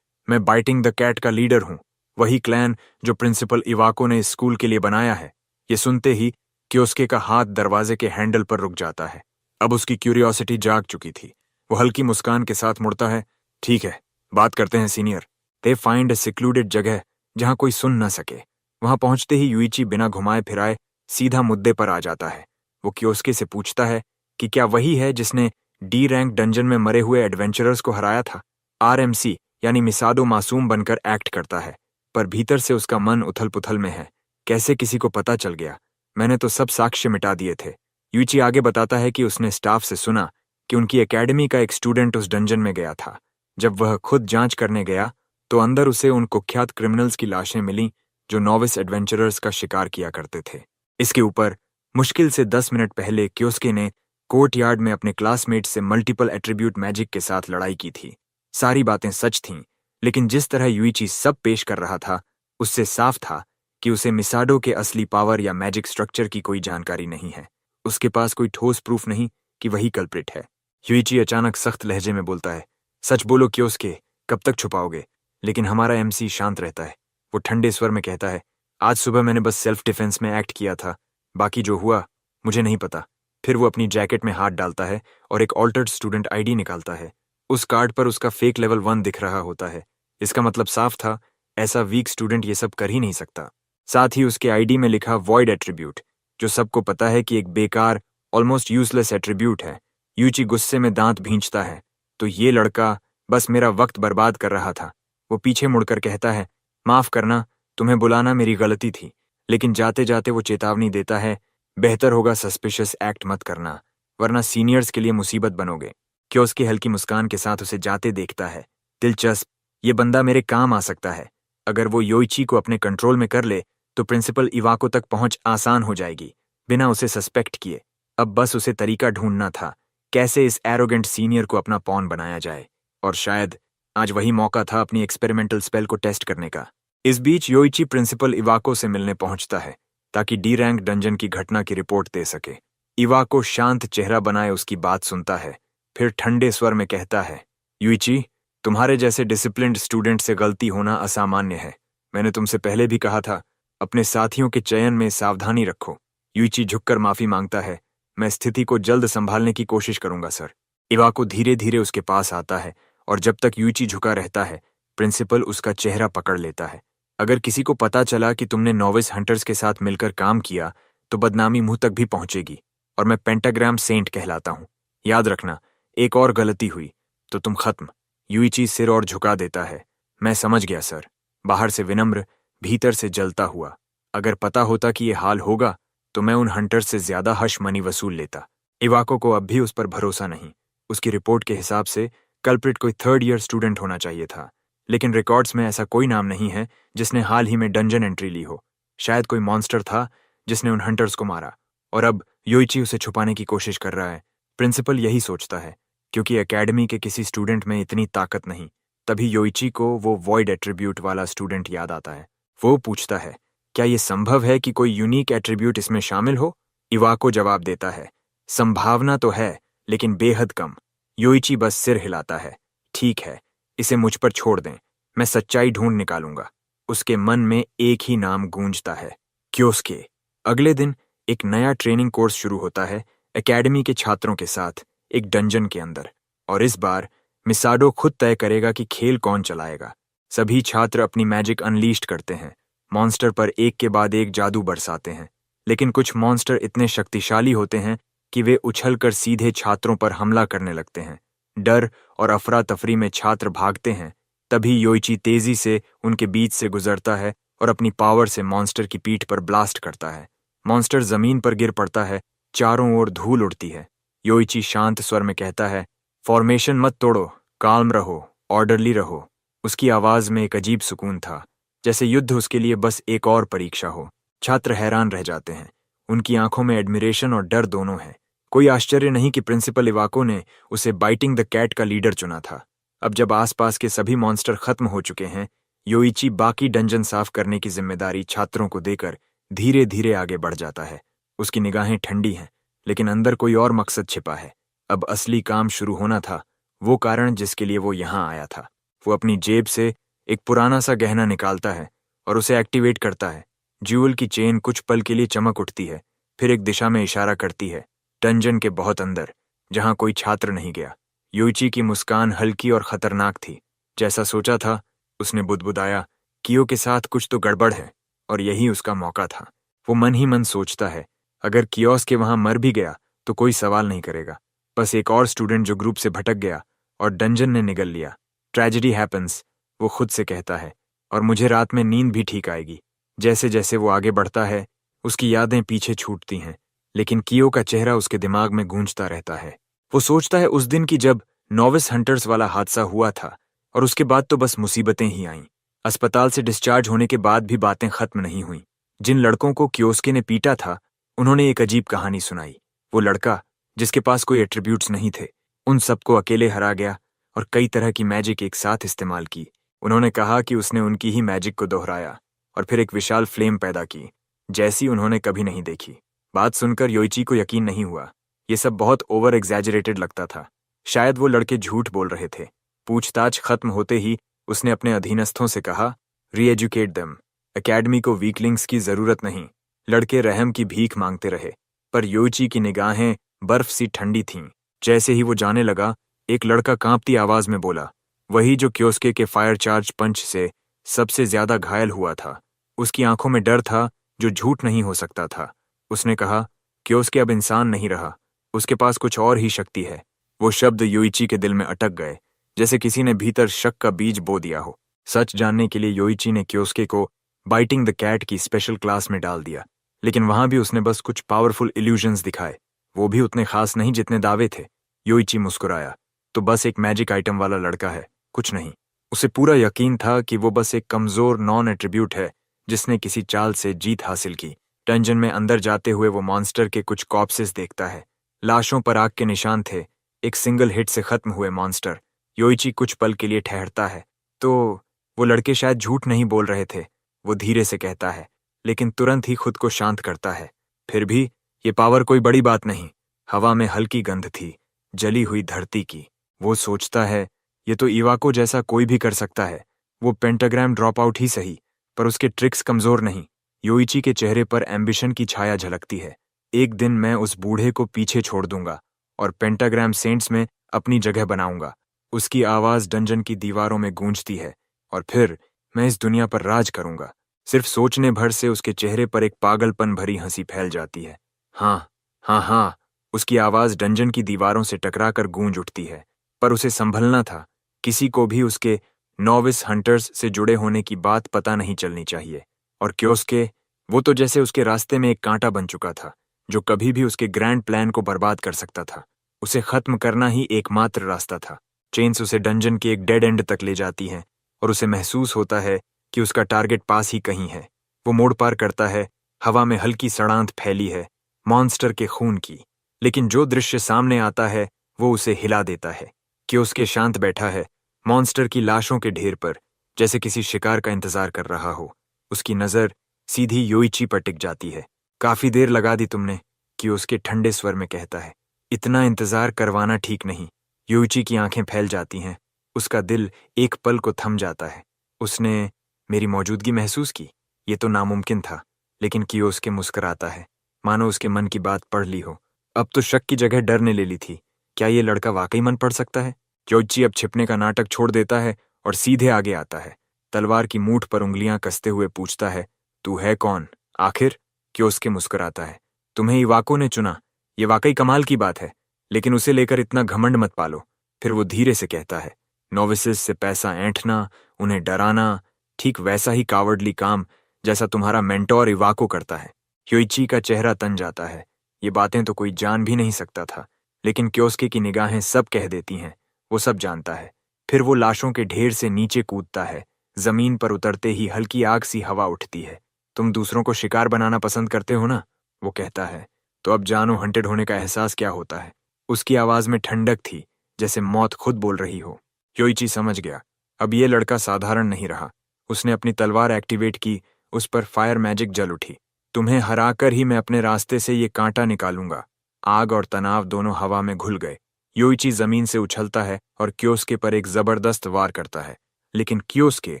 मैं बाइटिंग द कैट का लीडर हूँ, वही क्लैन जो प्रिंसिपल इवाको ने इस स्कूल के लिए बनाया है। ये सुनते ही कियोस्के का हाथ दरवाजे के हैंडल पर रुक जाता है। अब उसकी क्यूरियोसिटी जाग चुकी थी। वो हल्की मुस्कान के साथ मुड़ता है। ठीक है, बात करते हैं senior. They find a secluded जगह जहां कोई सुन न सके। वहां पहुंचते ही युइची बिना घुमाए फिराए सीधा मुद्दे पर आ जाता है। वो कियोस्के से पूछता है कि क्या वही है जिसने डी रैंक डंजन में मरे हुए एडवेंचरर्स को हराया था। आरएमसी यानी मिसाडो मासूम बनकर एक्ट करता है, पर भीतर से उसका मन उथल पुथल में है। कैसे किसी को पता चल गया? मैंने तो सब साक्ष्य मिटा दिए थे। युइची आगे बताता है कि उसने स्टाफ से सुना कि उनकी एकेडमी का एक स्टूडेंट उस डंजन में गया था। जब वह खुद जांच करने गया तो अंदर उसे उन कुख्यात क्रिमिनल्स की लाशें मिलीं जो नॉविस एडवेंचरर्स का शिकार किया करते थे। इसके ऊपर मुश्किल से 10 मिनट पहले कियोस्के ने कोर्टयार्ड में अपने क्लासमेट से मल्टीपल एट्रीब्यूट मैजिक के साथ लड़ाई की थी। सारी बातें सच थीं, लेकिन जिस तरह युइची सब पेश कर रहा था उससे साफ था कि उसे मिसाडो के असली पावर या मैजिक स्ट्रक्चर की कोई जानकारी नहीं है। उसके पास कोई ठोस प्रूफ नहीं कि वही कल्प्रिट है। युइची अचानक सख्त लहजे में बोलता है, सच बोलो कियोस्के, कब तक छुपाओगे? लेकिन हमारा एमसी शांत रहता है। वो ठंडे स्वर में कहता है, आज सुबह मैंने बस सेल्फ डिफेंस में एक्ट किया था, बाकी जो हुआ मुझे नहीं पता। फिर वो अपनी जैकेट में हाथ डालता है और एक ऑल्टर्ड स्टूडेंट आईडी निकालता है। उस कार्ड पर उसका फेक लेवल 1 दिख रहा होता है। इसका मतलब साफ था, ऐसा वीक स्टूडेंट ये सब कर ही नहीं सकता। साथ ही उसके आईडी में लिखा वॉइड एट्रीब्यूट, जो सबको पता है कि एक बेकार ऑलमोस्ट यूजलेस एट्रीब्यूट है। युइची गुस्से में दांत भींचता है, तो ये लड़का बस मेरा वक्त बर्बाद कर रहा था। वो पीछे मुड़कर कहता है, माफ करना, तुम्हें बुलाना मेरी गलती थी। लेकिन जाते जाते वो चेतावनी देता है, बेहतर होगा सस्पिशियस एक्ट मत करना, वरना सीनियर्स के लिए मुसीबत बनोगे। कियोस्के हल्की मुस्कान के साथ उसे जाते देखता है। दिलचस्प, ये बंदा मेरे काम आ सकता है। अगर वो योइची को अपने कंट्रोल में कर ले तो प्रिंसिपल इवाको तक पहुंच आसान हो जाएगी, बिना उसे सस्पेक्ट किए। अब बस उसे तरीका ढूंढना था, कैसे इस एरोगेंट सीनियर को अपना पॉन बनाया जाए। और शायद आज वही मौका था अपनी एक्सपेरिमेंटल स्पेल को टेस्ट करने का। इस बीच योइची प्रिंसिपल इवाको से मिलने पहुंचता है ताकि डी रैंक डंजन की घटना की रिपोर्ट दे सके। इवाको शांत चेहरा बनाए उसकी बात सुनता है, फिर ठंडे स्वर में कहता है, युइची, तुम्हारे जैसे डिसिप्लिन्ड स्टूडेंट से गलती होना असामान्य है। मैंने तुमसे पहले भी कहा था, अपने साथियों के चयन में सावधानी रखो। युइची झुककर माफी मांगता है, मैं स्थिति को जल्द संभालने की कोशिश करूंगा सर। इवाको धीरे धीरे उसके पास आता है और जब तक युइची झुका रहता है, प्रिंसिपल उसका चेहरा पकड़ लेता है। अगर किसी को पता चला कि तुमने नॉविस हंटर्स के साथ मिलकर काम किया तो बदनामी मुंह तक भी पहुंचेगी, और मैं पेंटाग्राम सेंट कहलाता हूं। याद रखना, एक और गलती हुई तो तुम खत्म। युइची सिर और झुका देता है, मैं समझ गया सर। बाहर से विनम्र, भीतर से जलता हुआ। अगर पता होता कि ये हाल होगा तो मैं उन हंटर्स से ज्यादा हश मनी वसूल लेता। इवाको को अब भी उस पर भरोसा नहीं। उसकी रिपोर्ट के हिसाब से कल्प्रिट कोई 3rd ईयर स्टूडेंट होना चाहिए था, लेकिन रिकॉर्ड्स में ऐसा कोई नाम नहीं है जिसने हाल ही में डंजन एंट्री ली हो। शायद कोई मॉन्स्टर था जिसने उन हंटर्स को मारा, और अब योइची उसे छुपाने की कोशिश कर रहा है। प्रिंसिपल यही सोचता है, क्योंकि एकेडमी के किसी स्टूडेंट में इतनी ताकत नहीं। तभी योइची को वो वॉइड एट्रीब्यूट वाला स्टूडेंट याद आता है। वो पूछता है, क्या ये संभव है कि कोई यूनिक एट्रीब्यूट इसमें शामिल हो? इवाको जवाब देता है, संभावना तो है, लेकिन बेहद कम। योइची बस सिर हिलाता है, ठीक है, इसे मुझ पर छोड़ दें, मैं सच्चाई ढूंढ निकालूंगा। उसके मन में एक ही नाम गूंजता है, कियोस्के। अगले दिन एक नया ट्रेनिंग कोर्स शुरू होता है एकेडमी के छात्रों के साथ, एक डंजन के अंदर। और इस बार मिसाडो खुद तय करेगा कि खेल कौन चलाएगा। सभी छात्र अपनी मैजिक अनलीस्ट करते हैं, मॉन्स्टर पर एक के बाद एक जादू बरसाते हैं। लेकिन कुछ मॉन्स्टर इतने शक्तिशाली होते हैं कि वे उछलकर सीधे छात्रों पर हमला करने लगते हैं। डर और अफरा तफरी में छात्र भागते हैं। तभी योइची तेजी से उनके बीच से गुजरता है और अपनी पावर से मॉन्स्टर की पीठ पर ब्लास्ट करता है। मॉन्स्टर जमीन पर गिर पड़ता है, चारों ओर धूल उड़ती है। योइची शांत स्वर में कहता है, फॉर्मेशन मत तोड़ो, काल्म रहो, ऑर्डरली रहो। उसकी आवाज में एक अजीब सुकून था, जैसे युद्ध उसके लिए बस एक और परीक्षा हो। छात्र हैरान रह जाते हैं, उनकी आंखों में एडमिरेशन और डर दोनों है। कोई आश्चर्य नहीं कि प्रिंसिपल इवाको ने उसे बाइटिंग द कैट का लीडर चुना था। अब जब आसपास के सभी मॉन्स्टर खत्म हो चुके हैं, योइची बाकी डंजन साफ करने की जिम्मेदारी छात्रों को देकर धीरे धीरे आगे बढ़ जाता है। उसकी निगाहें ठंडी हैं, लेकिन अंदर कोई और मकसद छिपा है। अब असली काम शुरू होना था, वो कारण जिसके लिए वो यहाँ आया था। वो अपनी जेब से एक पुराना सा गहना निकालता है और उसे एक्टिवेट करता है। ज्यूल की चेन कुछ पल के लिए चमक उठती है, फिर एक दिशा में इशारा करती है, डंजन के बहुत अंदर, जहां कोई छात्र नहीं गया। योइची की मुस्कान हल्की और खतरनाक थी। जैसा सोचा था, उसने बुदबुदाया, कियो के साथ कुछ तो गड़बड़ है, और यही उसका मौका था। वो मन ही मन सोचता है, अगर कियोस के वहां मर भी गया तो कोई सवाल नहीं करेगा। बस एक और स्टूडेंट जो ग्रुप से भटक गया और डंजन ने निगल लिया। ट्रेजेडी हैपन्स, वो खुद से कहता है, और मुझे रात में नींद भी ठीक आएगी। जैसे जैसे वो आगे बढ़ता है, उसकी यादें पीछे छूटती हैं, लेकिन कियो का चेहरा उसके दिमाग में गूंजता रहता है। वो सोचता है उस दिन की जब नोविस हंटर्स वाला हादसा हुआ था, और उसके बाद तो बस मुसीबतें ही आईं। अस्पताल से डिस्चार्ज होने के बाद भी बातें खत्म नहीं हुईं। जिन लड़कों को कियोस्के ने पीटा था, उन्होंने एक अजीब कहानी सुनाई। वो लड़का, जिसके पास कोई एट्रीब्यूट्स नहीं थे, उन सबको अकेले हरा गया और कई तरह की मैजिक एक साथ इस्तेमाल की। उन्होंने कहा कि उसने उनकी ही मैजिक को दोहराया और फिर एक विशाल फ्लेम पैदा की, जैसी उन्होंने कभी नहीं देखी। बात सुनकर योइची को यकीन नहीं हुआ। ये सब बहुत ओवर एग्जैजरेटेड लगता था। शायद वो लड़के झूठ बोल रहे थे। पूछताछ खत्म होते ही उसने अपने अधीनस्थों से कहा, री-एजुकेट देम। एकेडमी को वीकलिंग्स की जरूरत नहीं। लड़के रहम की भीख मांगते रहे, पर योइची की निगाहें बर्फ सी ठंडी थीं। जैसे ही वो जाने लगा, एक लड़का कांपती आवाज में बोला, वही जो कियोस्के के फायर चार्ज पंच से सबसे ज्यादा घायल हुआ था। उसकी आंखों में डर था जो झूठ नहीं हो सकता था। उसने कहा, कियोस्के अब इंसान नहीं रहा, उसके पास कुछ और ही शक्ति है। वो शब्द योइची के दिल में अटक गए, जैसे किसी ने भीतर शक का बीज बो दिया हो। सच जानने के लिए योइची ने कियोस्के को बाइटिंग द कैट की स्पेशल क्लास में डाल दिया, लेकिन वहां भी उसने बस कुछ पावरफुल इल्यूजन्स दिखाए, वो भी उतने खास नहीं जितने दावे थे। योइची मुस्कुराया, तो बस एक मैजिक आइटम वाला लड़का है, कुछ नहीं। उसे पूरा यकीन था कि वो बस एक कमजोर नॉन एट्रीब्यूट है जिसने किसी चाल से जीत हासिल की। डंजन में अंदर जाते हुए वो मॉन्स्टर के कुछ कॉप्सेस देखता है। लाशों पर आग के निशान थे, एक सिंगल हिट से खत्म हुए मॉन्स्टर। योइची कुछ पल के लिए ठहरता है, तो वो लड़के शायद झूठ नहीं बोल रहे थे, वो धीरे से कहता है, लेकिन तुरंत ही खुद को शांत करता है। फिर भी ये पावर कोई बड़ी बात नहीं। हवा में हल्की गंध थी, जली हुई धरती की। वो सोचता है, ये तो इवाको जैसा कोई भी कर सकता है। वो पेंटाग्राम ड्रॉप आउट ही सही, पर उसके ट्रिक्स कमजोर नहीं। योइची के चेहरे पर एम्बिशन की छाया झलकती है। एक दिन मैं उस बूढ़े को पीछे छोड़ दूंगा और पेंटाग्राम सेंट्स में अपनी जगह बनाऊंगा। उसकी आवाज डंजन की दीवारों में गूंजती है, और फिर मैं इस दुनिया पर राज करूंगा। सिर्फ सोचने भर से उसके चेहरे पर एक पागलपन भरी हंसी फैल जाती है। हाँ, हाँ, हाँ, उसकी आवाज डंजन की दीवारों से टकराकर गूंज उठती है। पर उसे संभलना था। किसी को भी उसके नोविस हंटर्स से जुड़े होने की बात पता नहीं चलनी चाहिए। और कियोस्के, वो तो जैसे उसके रास्ते में एक कांटा बन चुका था, जो कभी भी उसके ग्रैंड प्लान को बर्बाद कर सकता था। उसे खत्म करना ही एकमात्र रास्ता था। चेन्स उसे डंजन के एक डेड एंड तक ले जाती हैं, और उसे महसूस होता है कि उसका टारगेट पास ही कहीं है। वो मोड़ पार करता है, हवा में हल्की सड़ांध फैली है, मॉन्स्टर के खून की। लेकिन जो दृश्य सामने आता है वो उसे हिला देता है। कियोस्के शांत बैठा है, मॉन्स्टर की लाशों के ढेर पर, जैसे किसी शिकार का इंतजार कर रहा हो। उसकी नजर सीधी योइची पर टिक जाती है। काफी देर लगा दी तुमने, कियोस्के ठंडे स्वर में कहता है। इतना इंतजार करवाना ठीक नहीं। योइची की आंखें फैल जाती हैं, उसका दिल एक पल को थम जाता है। उसने मेरी मौजूदगी महसूस की, ये तो नामुमकिन था। लेकिन कियोस्के मुस्कुराता है, मानो उसके मन की बात पढ़ ली हो। अब तो शक की जगह डर ने ले ली थी। क्या ये लड़का वाकई मन पढ़ सकता है? योइची अब छिपने का नाटक छोड़ देता है और सीधे आगे आता है। तलवार की मूठ पर उंगलियां कसते हुए पूछता है, तू है कौन आखिर? कियोस्के मुस्कुराता है, तुम्हें इवाको ने चुना, ये वाकई कमाल की बात है, लेकिन उसे लेकर इतना घमंड मत पालो। फिर वो धीरे से कहता है, नोविसेस से पैसा ऐंठना, उन्हें डराना, ठीक वैसा ही कावर्डली काम जैसा तुम्हारा मेंटोर इवाको करता है। योइची का चेहरा तन जाता है। ये बातें तो कोई जान भी नहीं सकता था, लेकिन कियोस्के की निगाहें सब कह देती हैं। वो सब जानता है। फिर वो लाशों के ढेर से नीचे कूदता है। जमीन पर उतरते ही हल्की आग सी हवा उठती है। तुम दूसरों को शिकार बनाना पसंद करते हो ना? वो कहता है। तो अब जानो हंटेड होने का एहसास क्या होता है। उसकी आवाज में ठंडक थी, जैसे मौत खुद बोल रही हो। योइची समझ गया, अब ये लड़का साधारण नहीं रहा। उसने अपनी तलवार एक्टिवेट की, उस पर फायर मैजिक जल उठी। तुम्हें हराकर ही मैं अपने रास्ते से ये कांटा निकालूंगा। आग और तनाव दोनों हवा में घुल गए। योइची जमीन से उछलता है और क्योस्के पर एक जबरदस्त वार करता है, लेकिन क्योस्के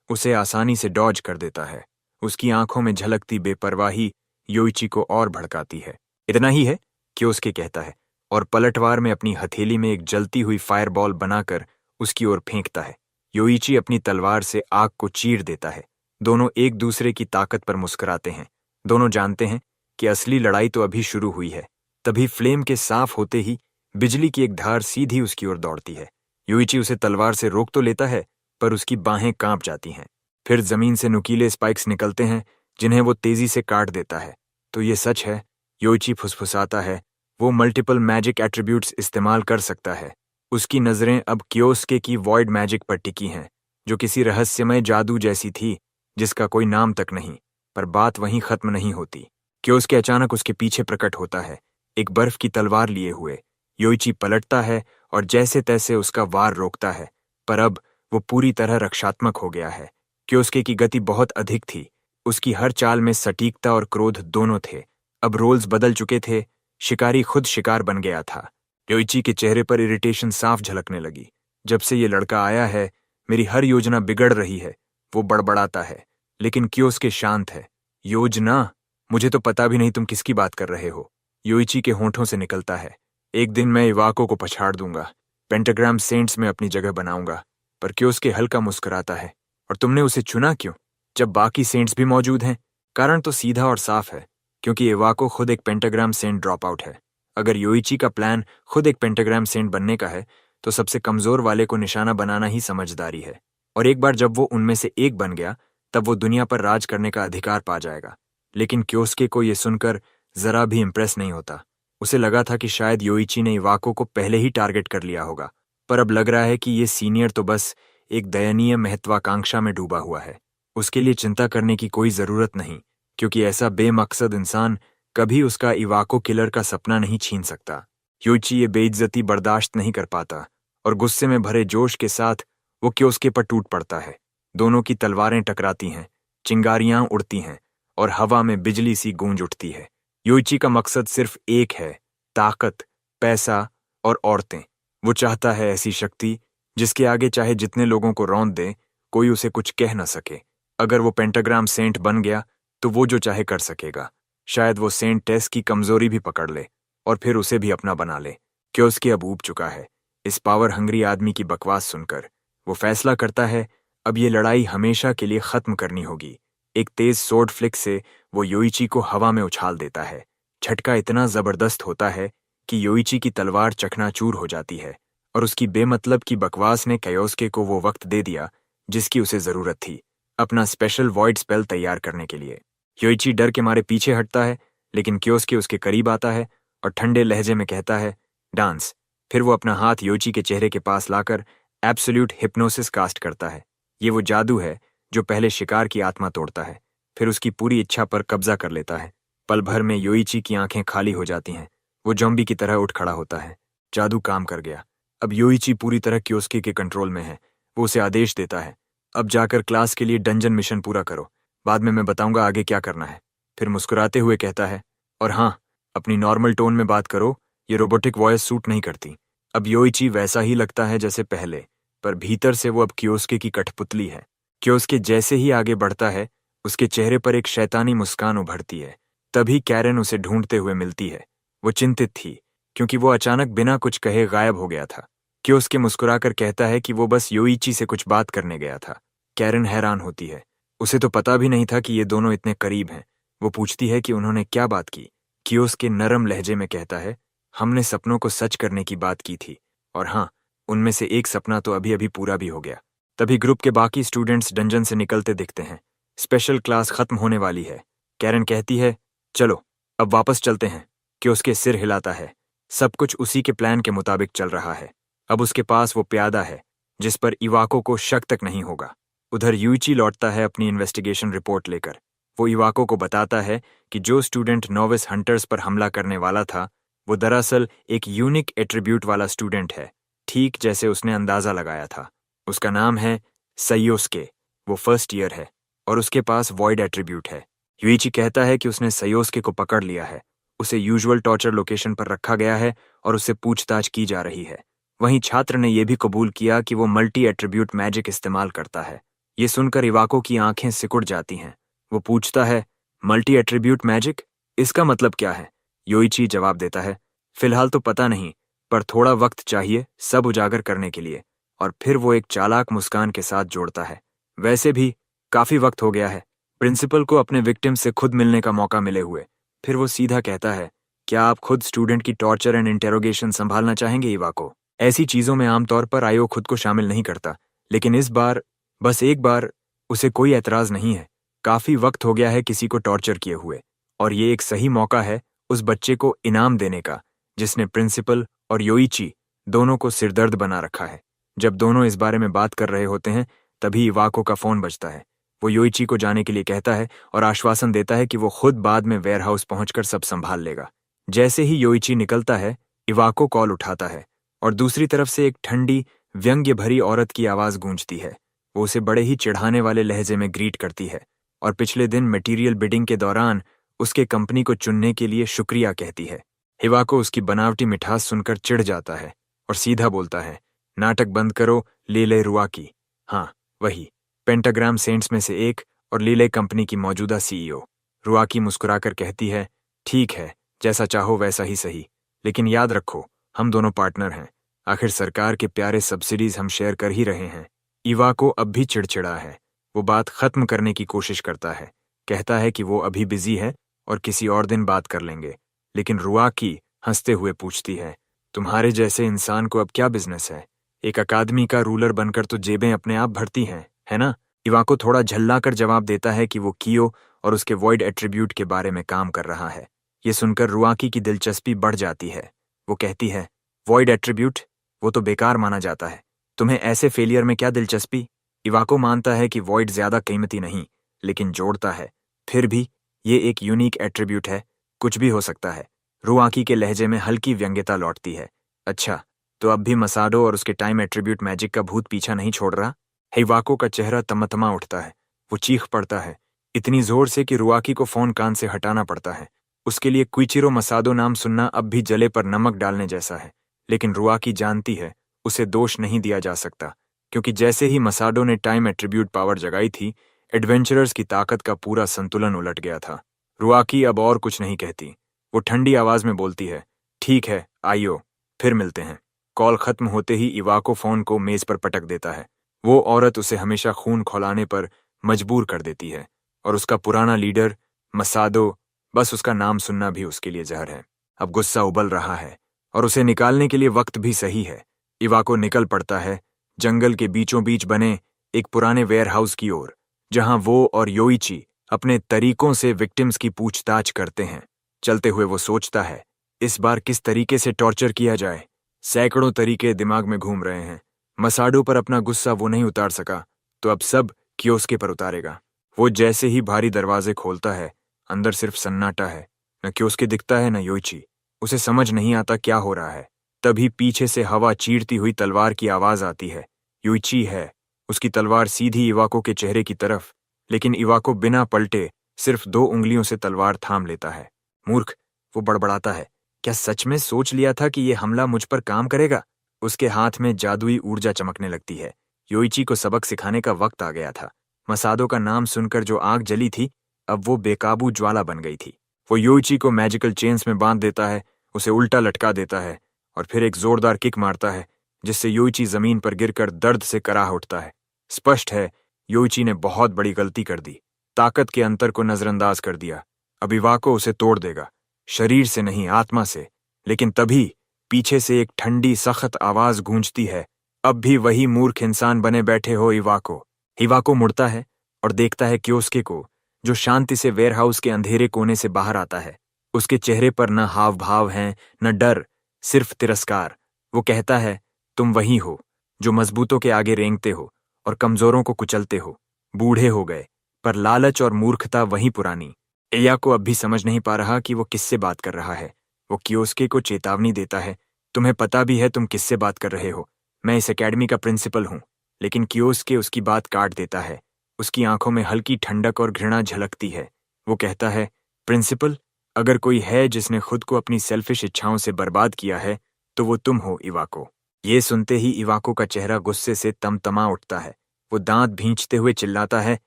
उसे आसानी से डॉज कर देता है। उसकी आंखों में झलकती बेपरवाही योइची को और भड़काती है। इतना ही है, क्योस्के कहता है, और पलटवार में अपनी हथेली में एक जलती हुई फायरबॉल बनाकर उसकी ओर फेंकता है। योइची अपनी तलवार से आग को चीर देता है। दोनों एक दूसरे की ताकत पर मुस्कुराते हैं। दोनों जानते हैं कि असली लड़ाई तो अभी शुरू हुई है। तभी फ्लेम के साफ होते ही बिजली की एक धार सीधी उसकी ओर दौड़ती है। योइची उसे तलवार से रोक तो लेता है, पर उसकी बाहें कांप जाती हैं। फिर जमीन से नुकीले स्पाइक्स निकलते हैं, जिन्हें वो तेजी से काट देता है। तो ये सच है, योइची फुसफुसाता है, वो मल्टीपल मैजिक एट्रीब्यूट्स इस्तेमाल कर सकता है। उसकी नजरें अब क्योस्के की वॉइड मैजिक पर टिकी हैं, जो किसी रहस्यमय जादू जैसी थी, जिसका कोई नाम तक नहीं। पर बात वहीं खत्म नहीं होती। क्योस्के अचानक उसके पीछे प्रकट होता है, एक बर्फ की तलवार लिए हुए। योइची पलटता है और जैसे तैसे उसका वार रोकता है, पर अब वो पूरी तरह रक्षात्मक हो गया है। क्योस्के की गति बहुत अधिक थी। उसकी हर चाल में सटीकता और क्रोध दोनों थे। अब रोल्स बदल चुके थे। शिकारी खुद शिकार बन गया था। योइची के चेहरे पर इरिटेशन साफ झलकने लगी। जब से ये लड़का आया है, मेरी हर योजना बिगड़ रही है, वो बड़बड़ाता है। लेकिन क्योस्के शांत है। योजना? मुझे तो पता भी नहीं तुम किसकी बात कर रहे हो। योइची के होंठों से निकलता है, एक दिन मैं इवाको को पछाड़ दूंगा, पेंटाग्राम सेंट्स में अपनी जगह बनाऊंगा। पर क्योस्के हल्का मुस्कुराता है, और तुमने उसे चुना क्यों, जब बाकी सेंट्स भी मौजूद हैं? कारण तो सीधा और साफ है, क्योंकि इवाको खुद एक पेंटाग्राम सेंट ड्रॉप आउट है। अगर योइची का प्लान खुद एक पेंटाग्राम सेंट बनने का है, तो सबसे कमजोर वाले को निशाना बनाना ही समझदारी है। और एक बार जब वो उनमें से एक बन गया, तब वो दुनिया पर राज करने का अधिकार पा जाएगा। लेकिन क्योस्के को ये सुनकर जरा भी इंप्रेस नहीं होता। उसे लगा था कि शायद योइची ने इवाको को पहले ही टारगेट कर लिया होगा, पर अब लग रहा है कि ये सीनियर तो बस एक दयनीय महत्वाकांक्षा में डूबा हुआ है। उसके लिए चिंता करने की कोई जरूरत नहीं, क्योंकि ऐसा बेमकसद इंसान कभी उसका इवाको किलर का सपना नहीं छीन सकता। योइची ये बेइज्जती बर्दाश्त नहीं कर पाता, और गुस्से में भरे जोश के साथ वो क्योस्के पर टूट पड़ता है। दोनों की तलवारें टकराती हैं, चिंगारियां उड़ती हैं, और हवा में बिजली सी गूंज उठती है। योइची का मकसद सिर्फ एक है, ताकत, पैसा और औरतें। वो चाहता है ऐसी शक्ति जिसके आगे चाहे जितने लोगों को रौंद दे, कोई उसे कुछ कह न सके। अगर वो पेंटाग्राम सेंट बन गया, तो वो जो चाहे कर सकेगा। शायद वो सेंट टेस की कमजोरी भी पकड़ ले, और फिर उसे भी अपना बना ले। क्योस्के अब ऊब चुका है इस पावर हंग्री आदमी की बकवास सुनकर। वो फैसला करता है, अब ये लड़ाई हमेशा के लिए खत्म करनी होगी। एक तेज सोर्ड फ्लिक से वो योइची को हवा में उछाल देता है। झटका इतना जबरदस्त होता है कि योइची की तलवार चकनाचूर हो जाती है, और उसकी बेमतलब की बकवास ने क्योस्के को वो वक्त दे दिया जिसकी उसे जरूरत थी, अपना स्पेशल वॉइड स्पेल तैयार करने के लिए। योइची डर के मारे पीछे हटता है, लेकिन क्योस्के उसके करीब आता है और ठंडे लहजे में कहता है, डांस। फिर वो अपना हाथ योइची के चेहरे के पास लाकर एब्सोल्यूट हिप्नोसिस कास्ट करता है। ये वो जादू है जो पहले शिकार की आत्मा तोड़ता है, फिर उसकी पूरी इच्छा पर कब्जा कर लेता है। पल भर में योइची की आंखें खाली हो जाती हैं। वो जॉम्बी की तरह उठ खड़ा होता है। जादू काम कर गया। अब योइची पूरी तरह क्योस्के के कंट्रोल में है। वो उसे आदेश देता है, अब जाकर क्लास के लिए डंजन मिशन पूरा करो, बाद में मैं बताऊंगा आगे क्या करना है। फिर मुस्कुराते हुए कहता है, और हाँ, अपनी नॉर्मल टोन में बात करो, ये रोबोटिक वॉइस सूट नहीं करती। अब योइची वैसा ही लगता है जैसे पहले, पर भीतर से वो अब क्योस्के की कठपुतली है। क्योस्के जैसे ही आगे बढ़ता है, उसके चेहरे पर एक शैतानी मुस्कान उभरती है। तभी कैरन उसे ढूंढते हुए मिलती है। वो चिंतित थी, क्योंकि वो अचानक बिना कुछ कहे गायब हो गया था। क्योस्के मुस्कुराकर कहता है कि वो बस योइची से कुछ बात करने गया था। कैरन हैरान होती है। उसे तो पता भी नहीं था कि ये दोनों इतने करीब हैं। वो पूछती है कि उन्होंने क्या बात की। क्योस्के नरम लहजे में कहता है, हमने सपनों को सच करने की बात की थी, और हाँ, उनमें से एक सपना तो अभी अभी पूरा भी हो गया। तभी ग्रुप के बाकी स्टूडेंट्स डंजन से निकलते दिखते हैं। स्पेशल क्लास खत्म होने वाली है। कैरन कहती है, चलो अब वापस चलते हैं। क्योस्के सिर हिलाता है। सब कुछ उसी के प्लान के मुताबिक चल रहा है। अब उसके पास वो प्यादा है जिस पर इवाको को शक तक नहीं होगा। उधर योइची लौटता है अपनी इन्वेस्टिगेशन रिपोर्ट लेकर। वो इवाको को बताता है कि जो स्टूडेंट नोविस हंटर्स पर हमला करने वाला था, वो दरअसल एक यूनिक एट्रीब्यूट वाला स्टूडेंट है, ठीक जैसे उसने अंदाजा लगाया था। उसका नाम है सयोस्के। वो फर्स्ट ईयर है और उसके पास वॉइड एट्रीब्यूट है। योइची कहता है कि उसने सयोस्के को पकड़ लिया है उसे यूजुअल टॉर्चर लोकेशन पर रखा गया है और उससे पूछताछ की जा रही है। वहीं छात्र ने यह भी कबूल किया कि वो मल्टी एट्रीब्यूट मैजिक इस्तेमाल करता है। ये सुनकर इवाको की आंखें सिकुड़ जाती हैं। वो पूछता है, मल्टी एट्रीब्यूट मैजिक? इसका मतलब क्या है? योइची जवाब देता है, फिलहाल तो पता नहीं, पर थोड़ा वक्त चाहिए सब उजागर करने के लिए। और फिर वो एक चालाक मुस्कान के साथ जोड़ता है, वैसे भी काफी वक्त हो गया है प्रिंसिपल को अपने विक्टिम से खुद मिलने का मौका मिले हुए। फिर वो सीधा कहता है, क्या आप खुद स्टूडेंट की टॉर्चर एंड इंटेरोगेशन संभालना चाहेंगे इवाको? ऐसी चीजों में आमतौर पर आयो खुद को शामिल नहीं करता, लेकिन इस बार, बस एक बार, उसे कोई ऐतराज नहीं है। काफी वक्त हो गया है किसी को टॉर्चर किए हुए, और ये एक सही मौका है उस बच्चे को इनाम देने का जिसने प्रिंसिपल और योइची दोनों को सिरदर्द बना रखा है। जब दोनों इस बारे में बात कर रहे होते हैं, तभी इवाको का फोन बजता है। वो योइची को जाने के लिए कहता है और आश्वासन देता है कि वो खुद बाद में वेयरहाउस पहुंचकर सब संभाल लेगा। जैसे ही योइची निकलता है, इवाको कॉल उठाता है और दूसरी तरफ से एक ठंडी, व्यंग्य भरी औरत की आवाज गूंजती है। वो उसे बड़े ही चिढ़ाने वाले लहजे में ग्रीट करती है और पिछले दिन मटेरियल बिडिंग के दौरान उसके कंपनी को चुनने के लिए शुक्रिया कहती है। इवाको उसकी बनावटी मिठास सुनकर चिढ़ जाता है और सीधा बोलता है, नाटक बंद करो, लीले रुआकी। हाँ, वही, पेंटाग्राम सेंट्स में से एक और लीले कंपनी की मौजूदा सीईओ। रुआकी मुस्कुराकर कहती है, ठीक है, जैसा चाहो वैसा ही सही, लेकिन याद रखो हम दोनों पार्टनर हैं। आखिर सरकार के प्यारे सब्सिडीज हम शेयर कर ही रहे हैं। इवाको अब भी चिड़चिड़ा है। वो बात खत्म करने की कोशिश करता है, कहता है कि वो अभी बिजी है और किसी और दिन बात कर लेंगे। लेकिन रुआकी हंसते हुए पूछती है, तुम्हारे जैसे इंसान को अब क्या बिजनेस है? एक अकादमी का रूलर बनकर तो जेबें अपने आप भरती हैं, है ना? इवाको थोड़ा झल्लाकर जवाब देता है कि वो कियो और उसके वॉइड एट्रीब्यूट के बारे में काम कर रहा है। ये सुनकर रुआकी की दिलचस्पी बढ़ जाती है। वो कहती है, वॉइड एट्रीब्यूट? वो तो बेकार माना जाता है। तुम्हें ऐसे फेलियर में क्या दिलचस्पी? इवाको मानता है कि वॉइड ज्यादा कीमती नहीं, लेकिन जोड़ता है, फिर भी ये एक यूनिक एट्रीब्यूट है, कुछ भी हो सकता है। रुआकी के लहजे में हल्की व्यंग्यता लौटती है। अच्छा, तो अब भी मसाडो और उसके टाइम एट्रीब्यूट मैजिक का भूत पीछा नहीं छोड़ रहा? इवाको का चेहरा तमतमा उठता है। वो चीख पड़ता है, इतनी जोर से कि रुआकी को फोन कान से हटाना पड़ता है। उसके लिए क्विचिरो मसादो नाम सुनना अब भी जले पर नमक डालने जैसा है। लेकिन रुआकी जानती है उसे दोष नहीं दिया जा सकता, क्योंकि जैसे ही मसाडो ने टाइम एट्रीब्यूट पावर जगाई थी, एडवेंचरर्स की ताकत का पूरा संतुलन उलट गया था। रुआकी अब और कुछ नहीं कहती। वो ठंडी आवाज में बोलती है, ठीक है, आइयो, फिर मिलते हैं। कॉल खत्म होते ही इवाको फोन को मेज पर पटक देता है। वो औरत उसे हमेशा खून खौलाने पर मजबूर कर देती है और उसका पुराना लीडर मसादो, बस उसका नाम सुनना भी उसके लिए जहर है। अब गुस्सा उबल रहा है और उसे निकालने के लिए वक्त भी सही है। इवाको निकल पड़ता है जंगल के बीचों बीच बने एक पुराने वेयरहाउस की ओर, जहां वो और योइची अपने तरीकों से विक्टिम्स की पूछताछ करते हैं। चलते हुए वो सोचता है, इस बार किस तरीके से टॉर्चर किया जाए? सैकड़ों तरीके दिमाग में घूम रहे हैं। मसाडो पर अपना गुस्सा वो नहीं उतार सका, तो अब सब कियोस्के पर उतारेगा। वो जैसे ही भारी दरवाजे खोलता है, अंदर सिर्फ सन्नाटा है। न कियोस्के दिखता है न योइची। उसे समझ नहीं आता क्या हो रहा है। तभी पीछे से हवा चीरती हुई तलवार की आवाज आती है। योइची है। उसकी तलवार सीधी इवाको के चेहरे की तरफ, लेकिन इवाको बिना पलटे सिर्फ 2 उंगलियों से तलवार थाम लेता है। मूर्ख, वो बड़बड़ाता है, क्या सच में सोच लिया था कि ये हमला मुझ पर काम करेगा? उसके हाथ में जादुई ऊर्जा चमकने लगती है। योइची को सबक सिखाने का वक्त आ गया था। मसादो का नाम सुनकर जो आग जली थी, अब वो बेकाबू ज्वाला बन गई थी। वो योइची को मैजिकल चेन्स में बांध देता है, उसे उल्टा लटका देता है और फिर एक जोरदार किक मारता है, जिससे योइची जमीन पर गिरकर दर्द से कराह उठता है। स्पष्ट है, योइची ने बहुत बड़ी गलती कर दी। ताकत के अंतर को नजरअंदाज कर दिया। अब इवाको उसे तोड़ देगा, शरीर से नहीं, आत्मा से। लेकिन तभी पीछे से एक ठंडी सख्त आवाज गूंजती है, अब भी वही मूर्ख इंसान बने बैठे हो इवाको। इवाको मुड़ता है और देखता है कियोस्के को, जो शांति से वेयरहाउस के अंधेरे कोने से बाहर आता है। उसके चेहरे पर न हाव भाव हैं, न डर, सिर्फ तिरस्कार। वो कहता है, तुम वही हो जो मजबूतों के आगे रेंगते हो और कमजोरों को कुचलते हो। बूढ़े हो गए, पर लालच और मूर्खता वही पुरानी। एया को अब भी समझ नहीं पा रहा कि वो किससे बात कर रहा है। वो कियोस्के को चेतावनी देता है, तुम्हें पता भी है तुम किससे बात कर रहे हो? मैं इस एकेडमी का प्रिंसिपल हूं। लेकिन कियोस्के उसकी बात काट देता है। उसकी आंखों में हल्की ठंडक और घृणा झलकती है। वो कहता है, प्रिंसिपल? अगर कोई है जिसने खुद को अपनी सेल्फिश इच्छाओं से बर्बाद किया है, तो वो तुम हो, इवाको। ये सुनते ही इवाको का चेहरा गुस्से से तमतमा उठता है। वो दांत भींचते हुए चिल्लाता है,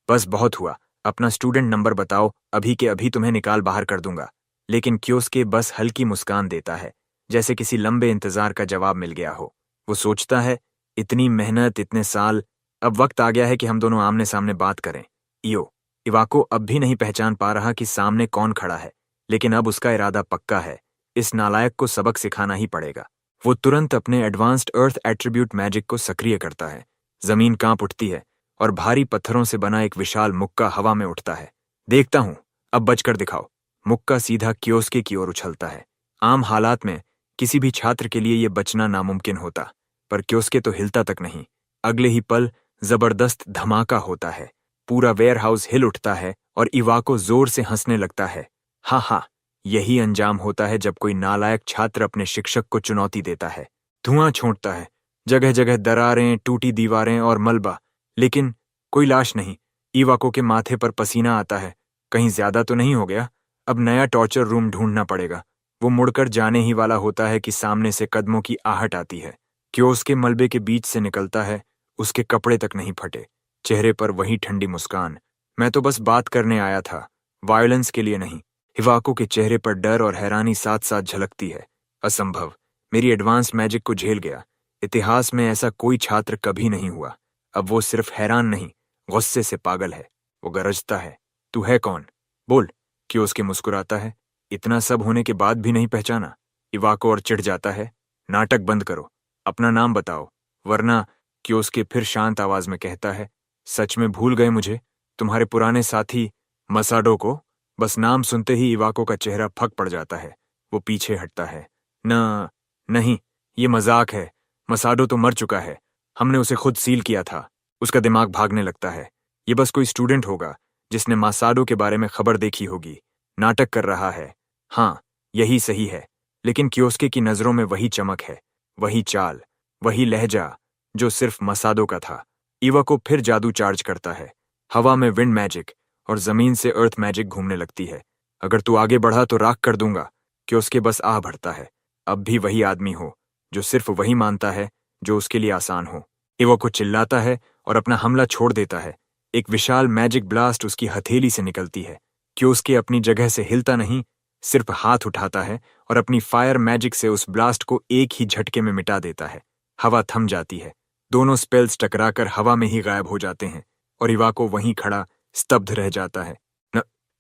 बस बहुत हुआ, अपना स्टूडेंट नंबर बताओ, अभी के अभी तुम्हें निकाल बाहर कर दूंगा। लेकिन क्योस्के बस हल्की मुस्कान देता है, जैसे किसी लंबे इंतजार का जवाब मिल गया हो। वो सोचता है, इतनी मेहनत, इतने साल, अब वक्त आ गया है कि हम दोनों आमने सामने बात करें। इवाको अब भी नहीं पहचान पा रहा कि सामने कौन खड़ा है, लेकिन अब उसका इरादा पक्का है, इस नालायक को सबक सिखाना ही पड़ेगा। वो तुरंत अपने एडवांस्ड अर्थ एट्रीब्यूट मैजिक को सक्रिय करता है। जमीन कांप उठती है और भारी पत्थरों से बना एक विशाल मुक्का हवा में उठता है। देखता हूं, अब बचकर दिखाओ। मुक्का सीधा कियोस्के की ओर उछलता है। आम हालात में किसी भी छात्र के लिए यह बचना नामुमकिन होता, पर कियोस्के तो हिलता तक नहीं। अगले ही पल जबरदस्त धमाका होता है। पूरा वेयरहाउस हिल उठता है और इवाको जोर से हंसने लगता है। हाँ हाँ, यही अंजाम होता है जब कोई नालायक छात्र अपने शिक्षक को चुनौती देता है। धुआं छोड़ता है, जगह जगह दरारें, टूटी दीवारें और मलबा, लेकिन कोई लाश नहीं। इवाको के माथे पर पसीना आता है। कहीं ज्यादा तो नहीं हो गया? अब नया टॉर्चर रूम ढूंढना पड़ेगा। वो मुड़कर जाने ही वाला होता है कि सामने से कदमों की आहट आती है। कियोस्क के मलबे के बीच से निकलता है। उसके कपड़े तक नहीं फटे, चेहरे पर वही ठंडी मुस्कान। मैं तो बस बात करने आया था, वायलेंस के लिए नहीं। इवाको के चेहरे पर डर और हैरानी साथ साथ झलकती है। असंभव, मेरी एडवांस मैजिक को झेल गया। इतिहास में ऐसा कोई छात्र कभी नहीं हुआ। अब वो सिर्फ हैरान नहीं, गुस्से से पागल है। वो गरजता है, तू है कौन? बोल। कियोस्क मुस्कुराता है, इतना सब होने के बाद भी नहीं पहचाना? इवाको और चिढ़ जाता है, नाटक बंद करो, अपना नाम बताओ, वरना। कियोस्क फिर शांत आवाज में कहता है, सच में भूल गए मुझे, तुम्हारे पुराने साथी मसाडो को? बस नाम सुनते ही इवाको का चेहरा फक पड़ जाता है। वो पीछे हटता है। नहीं, ये मजाक है। मसाडो तो मर चुका है, हमने उसे खुद सील किया था। उसका दिमाग भागने लगता है। ये बस कोई स्टूडेंट होगा जिसने मासाडो के बारे में खबर देखी होगी, नाटक कर रहा है। हाँ, यही सही है। लेकिन कियोस्के की नजरों में वही चमक है, वही चाल, वही लहजा जो सिर्फ मसाडो का था। इवाको फिर जादू चार्ज करता है। हवा में विंड मैजिक और जमीन से अर्थ मैजिक घूमने लगती है। अगर तू आगे बढ़ा तो राख कर दूंगा। कियोस्के बस आह भरता है, अब भी वही आदमी हो जो सिर्फ वही मानता है जो उसके लिए आसान हो। इवाको चिल्लाता है और अपना हमला छोड़ देता है। एक विशाल मैजिक ब्लास्ट उसकी हथेली से निकलती है। कियोस्के अपनी जगह से हिलता नहीं, सिर्फ हाथ उठाता है और अपनी फायर मैजिक से उस ब्लास्ट को एक ही झटके में मिटा देता है। हवा थम जाती है, दोनों स्पेल्स टकराकर हवा में ही गायब हो जाते हैं और इवाको वहीं खड़ा स्तब्ध रह जाता है।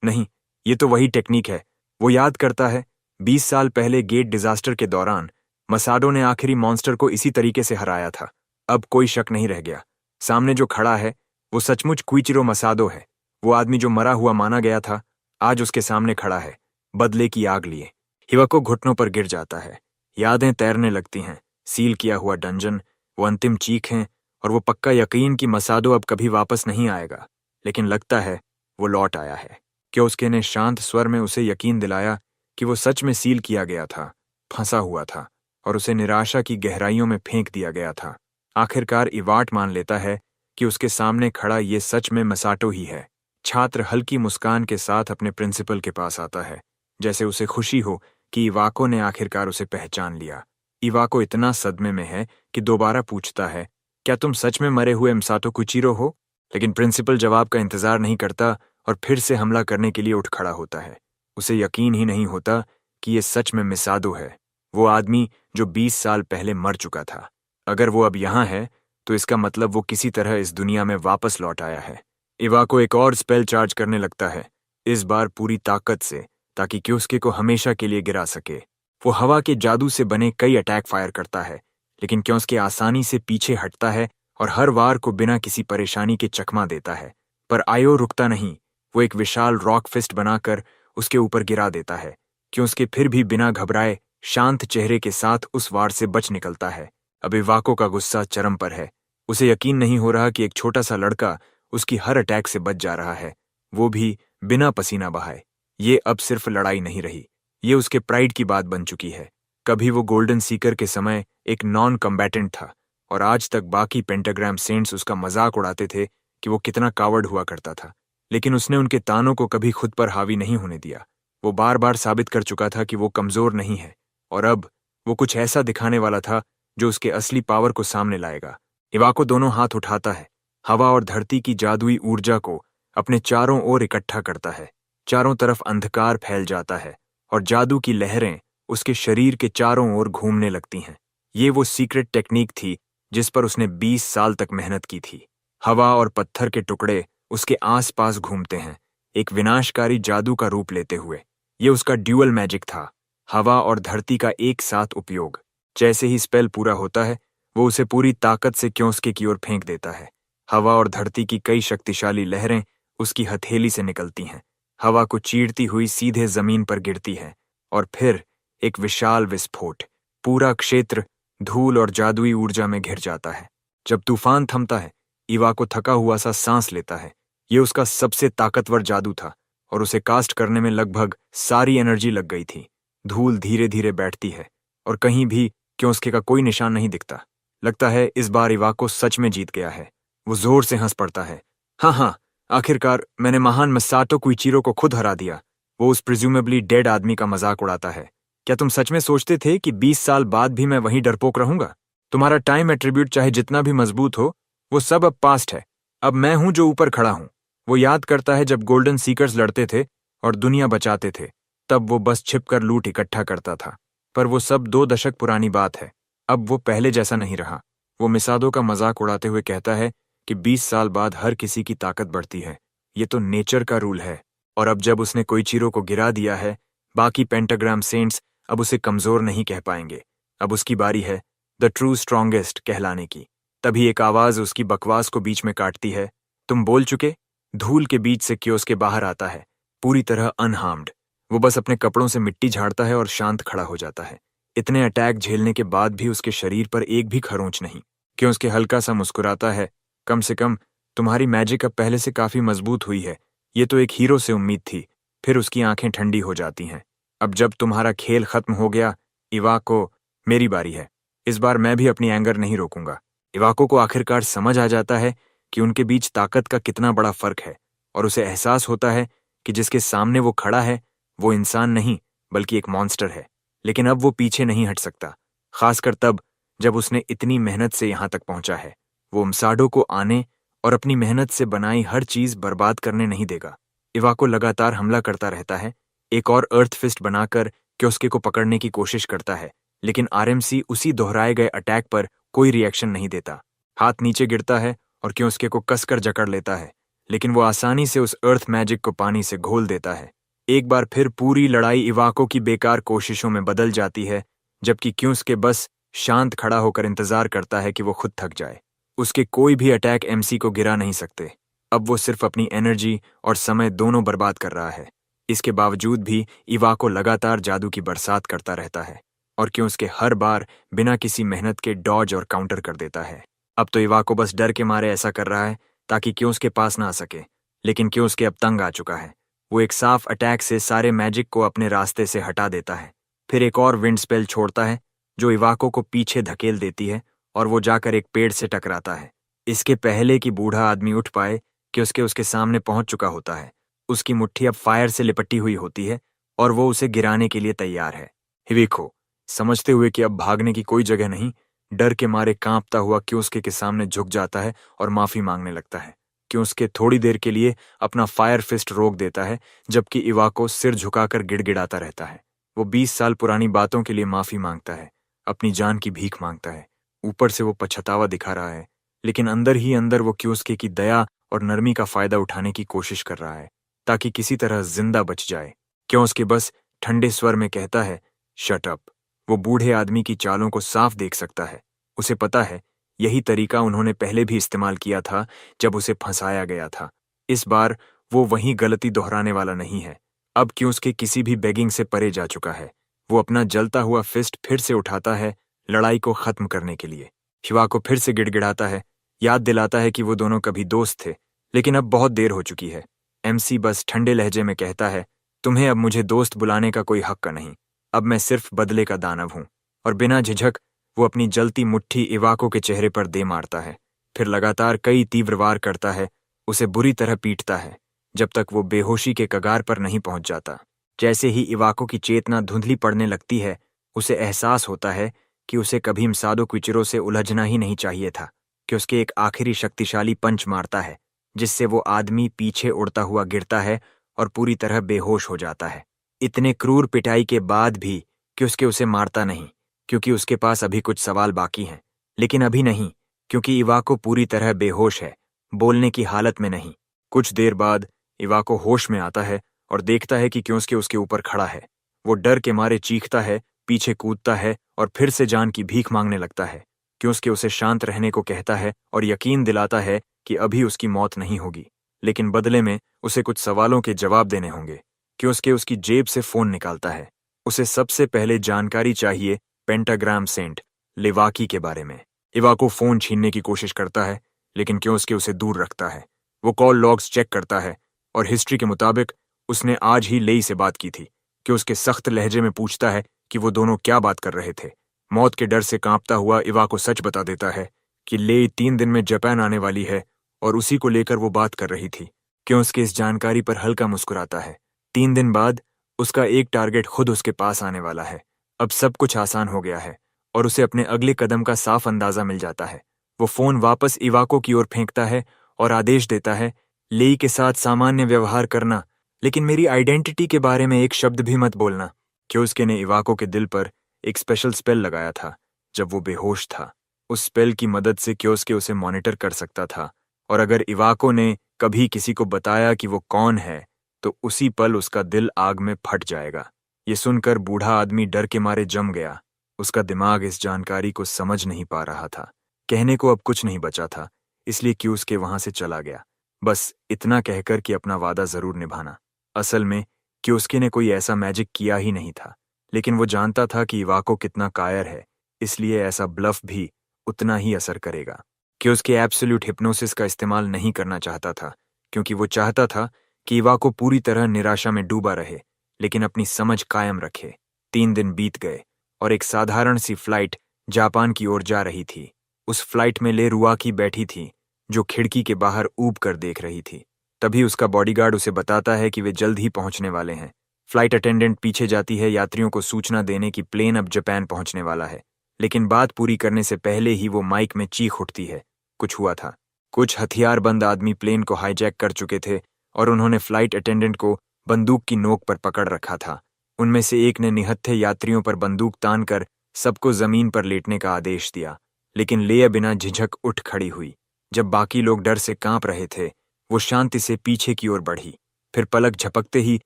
नहीं, ये तो वही टेक्निक है। वो याद करता है, 20 साल पहले गेट डिजास्टर के दौरान मसाडो ने आखिरी मॉन्स्टर को इसी तरीके से हराया था। अब कोई शक नहीं रह गया, सामने जो खड़ा है वो सचमुच कुइचिरो मसाडो है। वो आदमी जो मरा हुआ माना गया था, आज उसके सामने खड़ा है, बदले की आग लिए। इवाको घुटनों पर गिर जाता है। यादें तैरने लगती हैं, सील किया हुआ डंजन, वो अंतिम चीखें और वो पक्का यकीन कि मसाडो अब कभी वापस नहीं आएगा। लेकिन लगता है वो लौट आया है। कियोस्के ने शांत स्वर में उसे यकीन दिलाया कि वो सच में सील किया गया था, फंसा हुआ था और उसे निराशा की गहराइयों में फेंक दिया गया था। आखिरकार इवाट मान लेता है कि उसके सामने खड़ा ये सच में मसाटो ही है। छात्र हल्की मुस्कान के साथ अपने प्रिंसिपल के पास आता है, जैसे उसे खुशी हो कि इवाको ने आखिरकार उसे पहचान लिया। इवाको इतना सदमे में है कि दोबारा पूछता है, क्या तुम सच में मरे हुए मसाटो कुचिरो हो? लेकिन प्रिंसिपल जवाब का इंतजार नहीं करता और फिर से हमला करने के लिए उठ खड़ा होता है। उसे यकीन ही नहीं होता कि ये सच में मिसादो है, वो आदमी जो 20 साल पहले मर चुका था। अगर वो अब यहाँ है तो इसका मतलब वो किसी तरह इस दुनिया में वापस लौट आया है। इवाको एक और स्पेल चार्ज करने लगता है, इस बार पूरी ताकत से, ताकि कियोस्के को हमेशा के लिए गिरा सके। वो हवा के जादू से बने कई अटैक फायर करता है, लेकिन कियोस्के आसानी से पीछे हटता है और हर वार को बिना किसी परेशानी के चकमा देता है। पर आयो रुकता नहीं, वो एक विशाल रॉक फिस्ट बनाकर उसके ऊपर गिरा देता है। कियोस्के फिर भी बिना घबराए शांत चेहरे के साथ उस वार से बच निकलता है। अब इवाको का गुस्सा चरम पर है। उसे यकीन नहीं हो रहा कि एक छोटा सा लड़का उसकी हर अटैक से बच जा रहा है, वो भी बिना पसीना बहाए। ये अब सिर्फ लड़ाई नहीं रही, ये उसके प्राइड की बात बन चुकी है। कभी वो गोल्डन सीकर के समय एक नॉन कम्बैटेंट था और आज तक बाकी पेंटाग्राम सेंट्स उसका मजाक उड़ाते थे कि वो कितना कावर्ड हुआ करता था, लेकिन उसने उनके तानों को कभी खुद पर हावी नहीं होने दिया। वो बार बार साबित कर चुका था कि वो कमजोर नहीं है, और अब वो कुछ ऐसा दिखाने वाला था जो उसके असली पावर को सामने लाएगा। इवाको दोनों हाथ उठाता है, हवा और धरती की जादुई ऊर्जा को अपने चारों ओर इकट्ठा करता है। चारों तरफ अंधकार फैल जाता है और जादू की लहरें उसके शरीर के चारों ओर घूमने लगती हैं। ये वो सीक्रेट टेक्निक थी जिस पर उसने 20 साल तक मेहनत की थी। हवा और पत्थर के टुकड़े उसके आसपास घूमते हैं, एक विनाशकारी जादू का रूप लेते हुए। ये उसका ड्यूअल मैजिक था, हवा और धरती का एक साथ उपयोग। जैसे ही स्पेल पूरा होता है, वो उसे पूरी ताकत से क्योंस्के की ओर फेंक देता है। हवा और धरती की कई शक्तिशाली लहरें उसकी हथेली से निकलती हैं, हवा को चीरती हुई सीधे जमीन पर गिरती है, और फिर एक विशाल विस्फोट। पूरा क्षेत्र धूल और जादुई ऊर्जा में घिर जाता है। जब तूफान थमता है, इवाको थका हुआ सा सांस लेता है। ये उसका सबसे ताकतवर जादू था और उसे कास्ट करने में लगभग सारी एनर्जी लग गई थी। धूल धीरे धीरे बैठती है और कहीं भी क्योंस्के का कोई निशान नहीं दिखता। लगता है इस बार इवाको सच में जीत गया है। वो जोर से हंस पड़ता है। हाँ, आखिरकार मैंने महान मसाटो कुइचिरो को खुद हरा दिया। वो उस प्रिज्यूमेबली डेड आदमी का मजाक उड़ाता है। क्या तुम सच में सोचते थे कि 20 साल बाद भी मैं वहीं डरपोक रहूंगा? तुम्हारा टाइम एट्रीब्यूट चाहे जितना भी मजबूत हो, वो सब अब पास्ट है। अब मैं हूं जो ऊपर खड़ा हूं। वो याद करता है जब गोल्डन सीकर्स लड़ते थे और दुनिया बचाते थे, तब वो बस छिपकर लूट इकट्ठा करता था। पर वो सब 2 दशक पुरानी बात है। अब वो पहले जैसा नहीं रहा। वो मिसादो का मजाक उड़ाते हुए कहता है कि 20 साल बाद हर किसी की ताकत बढ़ती है। ये तो नेचर का रूल है। और अब जब उसने कोइचिरो को गिरा दिया है, बाकी पेंटाग्राम सेंट्स अब उसे कमजोर नहीं कह पाएंगे। अब उसकी बारी है द ट्रू स्ट्रॉन्गेस्ट कहलाने की। तभी एक आवाज उसकी बकवास को बीच में काटती है। तुम बोल चुके? धूल के बीच से कियोस्के बाहर आता है, पूरी तरह अनहार्म्ड। वो बस अपने कपड़ों से मिट्टी झाड़ता है और शांत खड़ा हो जाता है। इतने अटैक झेलने के बाद भी उसके शरीर पर एक भी खरोंच नहीं। कियोस्के हल्का सा मुस्कुराता है। कम से कम तुम्हारी मैजिक अब पहले से काफी मजबूत हुई है। ये तो एक हीरो से उम्मीद थी। फिर उसकी आंखें ठंडी हो जाती हैं। अब जब तुम्हारा खेल खत्म हो गया, इवाको, मेरी बारी है। इस बार मैं भी अपनी एंगर नहीं रोकूंगा। इवाको को आखिरकार समझ आ जाता है कि उनके बीच ताकत का कितना बड़ा फर्क है, और उसे एहसास होता है कि जिसके सामने वो खड़ा है वो इंसान नहीं बल्कि एक मॉन्स्टर है। लेकिन अब वो पीछे नहीं हट सकता, खासकर तब जब उसने इतनी मेहनत से यहां तक पहुंचा है। वो मसाडो को आने और अपनी मेहनत से बनाई हर चीज बर्बाद करने नहीं देगा। इवाको लगातार हमला करता रहता है, एक और अर्थ फिस्ट बनाकर क्योस्के को पकड़ने की कोशिश करता है, लेकिन आरएमसी उसी दोहराए गए अटैक पर कोई रिएक्शन नहीं देता। हाथ नीचे गिरता है और क्योस्के को कसकर जकड़ लेता है, लेकिन वो आसानी से उस अर्थ मैजिक को पानी से घोल देता है। एक बार फिर पूरी लड़ाई इवाको की बेकार कोशिशों में बदल जाती है, जबकि क्योस्के बस शांत खड़ा होकर इंतजार करता है कि वो खुद थक जाए। उसके कोई भी अटैक एमसी को गिरा नहीं सकते। अब वो सिर्फ अपनी एनर्जी और समय दोनों बर्बाद कर रहा है। इसके बावजूद भी इवाको लगातार जादू की बरसात करता रहता है, और क्योंकि हर बार बिना किसी मेहनत के डॉज और काउंटर कर देता है। अब तो इवाको बस डर के मारे ऐसा कर रहा है ताकि क्योंस्के पास ना आ सके, लेकिन क्योंस्के अब तंग आ चुका है। वो एक साफ अटैक से सारे मैजिक को अपने रास्ते से हटा देता है। फिर एक और विंड स्पेल छोड़ता है जो इवाको को पीछे धकेल देती है, और वो जाकर एक पेड़ से टकराता है। इसके पहले कि बूढ़ा आदमी उठ पाए कि उसके सामने पहुंच चुका होता है। उसकी मुट्ठी अब फायर से लिपटी हुई होती है और वो उसे गिराने के लिए तैयार है। हिविको, समझते हुए कि अब भागने की कोई जगह नहीं, डर के मारे कांपता हुआ क्योस्के के सामने झुक जाता है और माफी मांगने लगता है। क्योस्के थोड़ी देर के लिए अपना फायर फिस्ट रोक देता है, जबकि इवाको सिर झुकाकर गिड़गिड़ाता रहता है। वो 20 साल पुरानी बातों के लिए माफी मांगता है, अपनी जान की भीख मांगता है। ऊपर से वो पछतावा दिखा रहा है, लेकिन अंदर ही अंदर वो क्योस्के की दया और नरमी का फायदा उठाने की कोशिश कर रहा है ताकि किसी तरह जिंदा बच जाए। क्योस्के बस ठंडे स्वर में कहता है, शट अप। वो बूढ़े आदमी की चालों को साफ देख सकता है। उसे पता है यही तरीका उन्होंने पहले भी इस्तेमाल किया था जब उसे फंसाया गया था। इस बार वो वही गलती दोहराने वाला नहीं है। अब क्योस्के किसी भी बेगिंग से परे जा चुका है। वो अपना जलता हुआ फिस्ट फिर से उठाता है लड़ाई को खत्म करने के लिए। हिवाको फिर से गिड़गिड़ाता है, याद दिलाता है कि वो दोनों कभी दोस्त थे, लेकिन अब बहुत देर हो चुकी है। एमसी बस ठंडे लहजे में कहता है, तुम्हें अब मुझे दोस्त बुलाने का कोई हक नहीं। अब मैं सिर्फ बदले का दानव हूं। और बिना झिझक वो अपनी जलती मुट्ठी इवाको के चेहरे पर दे मारता है। फिर लगातार कई तीव्र वार करता है, उसे बुरी तरह पीटता है, जब तक वो बेहोशी के कगार पर नहीं पहुंच जाता। जैसे ही इवाको की चेतना धुंधली पड़ने लगती है, उसे एहसास होता है कि उसे कभी मसादो क्विचिरो से उलझना ही नहीं चाहिए था, कि उसके एक आखिरी शक्तिशाली पंच मारता है, जिससे वो आदमी पीछे उड़ता हुआ गिरता है और पूरी तरह बेहोश हो जाता है। इतने क्रूर पिटाई के बाद भी कि उसके उसे मारता नहीं, क्योंकि उसके पास अभी कुछ सवाल बाकी हैं। लेकिन अभी नहीं, क्योंकि इवाको पूरी तरह बेहोश है, बोलने की हालत में नहीं। कुछ देर बाद इवाको होश में आता है और देखता है कि क्योंसके उसके ऊपर खड़ा है। वो डर के मारे चीखता है, पीछे कूदता है और फिर से जान की भीख मांगने लगता है। क्योंसके उसे शांत रहने को कहता है और यकीन दिलाता है कि अभी उसकी मौत नहीं होगी, लेकिन बदले में उसे कुछ सवालों के जवाब देने होंगे। क्योंसके उसकी जेब से फोन निकालता है। उसे सबसे पहले जानकारी चाहिए पेंटाग्राम सेंट लेवाकी के बारे में। इवाको फोन छीनने की कोशिश करता है, लेकिन क्योंसके उसे दूर रखता है। वो कॉल लॉग्स चेक करता है और हिस्ट्री के मुताबिक उसने आज ही लेई से बात की थी। कि उसके सख्त लहजे में पूछता है कि वो दोनों क्या बात कर रहे थे। मौत के डर से कांपता हुआ इवाको सच बता देता है कि लेई 3 दिन में जापान आने वाली है और उसी को लेकर वो बात कर रही थी। क्यों उसके इस जानकारी पर हल्का मुस्कुराता है। 3 दिन बाद उसका एक टारगेट खुद उसके पास आने वाला है। अब सब कुछ आसान हो गया है और उसे अपने अगले कदम का साफ अंदाजा मिल जाता है। वो फोन वापस इवाको की ओर फेंकता है और आदेश देता है, लेई के साथ सामान्य व्यवहार करना, लेकिन मेरी आइडेंटिटी के बारे में एक शब्द भी मत बोलना। क्योंसके ने इवाको के दिल पर एक स्पेशल स्पेल लगाया था जब वो बेहोश था। उस स्पेल की मदद से क्योंसके उसे मॉनिटर कर सकता था, और अगर इवाको ने कभी किसी को बताया कि वो कौन है, तो उसी पल उसका दिल आग में फट जाएगा। ये सुनकर बूढ़ा आदमी डर के मारे जम गया। उसका दिमाग इस जानकारी को समझ नहीं पा रहा था। कहने को अब कुछ नहीं बचा था, इसलिए क्यूसके वहां से चला गया, बस इतना कहकर कि अपना वादा जरूर निभाना। असल में क्योंसके ने कोई ऐसा मैजिक किया ही नहीं था, लेकिन वो जानता था कि इवाको कितना कायर है, इसलिए ऐसा ब्लफ भी उतना ही असर करेगा। क्योंसके एब्सोल्यूट हिप्नोसिस का इस्तेमाल नहीं करना चाहता था, क्योंकि वो चाहता था कि इवाको पूरी तरह निराशा में डूबा रहे, लेकिन अपनी समझ कायम रखे। 3 दिन बीत गए और एक साधारण सी फ्लाइट जापान की ओर जा रही थी। उस फ्लाइट में ले रुआकी बैठी थी, जो खिड़की के बाहर ऊब कर देख रही थी। तभी उसका बॉडीगार्ड उसे बताता है कि वे जल्द ही पहुंचने वाले हैं। फ्लाइट अटेंडेंट पीछे जाती है यात्रियों को सूचना देने की प्लेन अब जापान पहुंचने वाला है, लेकिन बात पूरी करने से पहले ही वो माइक में चीख उठती है। कुछ हुआ था। कुछ हथियारबंद आदमी प्लेन को हाईजैक कर चुके थे और उन्होंने फ्लाइट अटेंडेंट को बंदूक की नोक पर पकड़ रखा था। उनमें से एक ने निहत्थे यात्रियों पर बंदूक तानकर सबको जमीन पर लेटने का आदेश दिया, लेकिन लेया बिना झिझक उठ खड़ी हुई। जब बाकी लोग डर से कांप रहे थे, वो शांति से पीछे की ओर बढ़ी। फिर पलक झपकते ही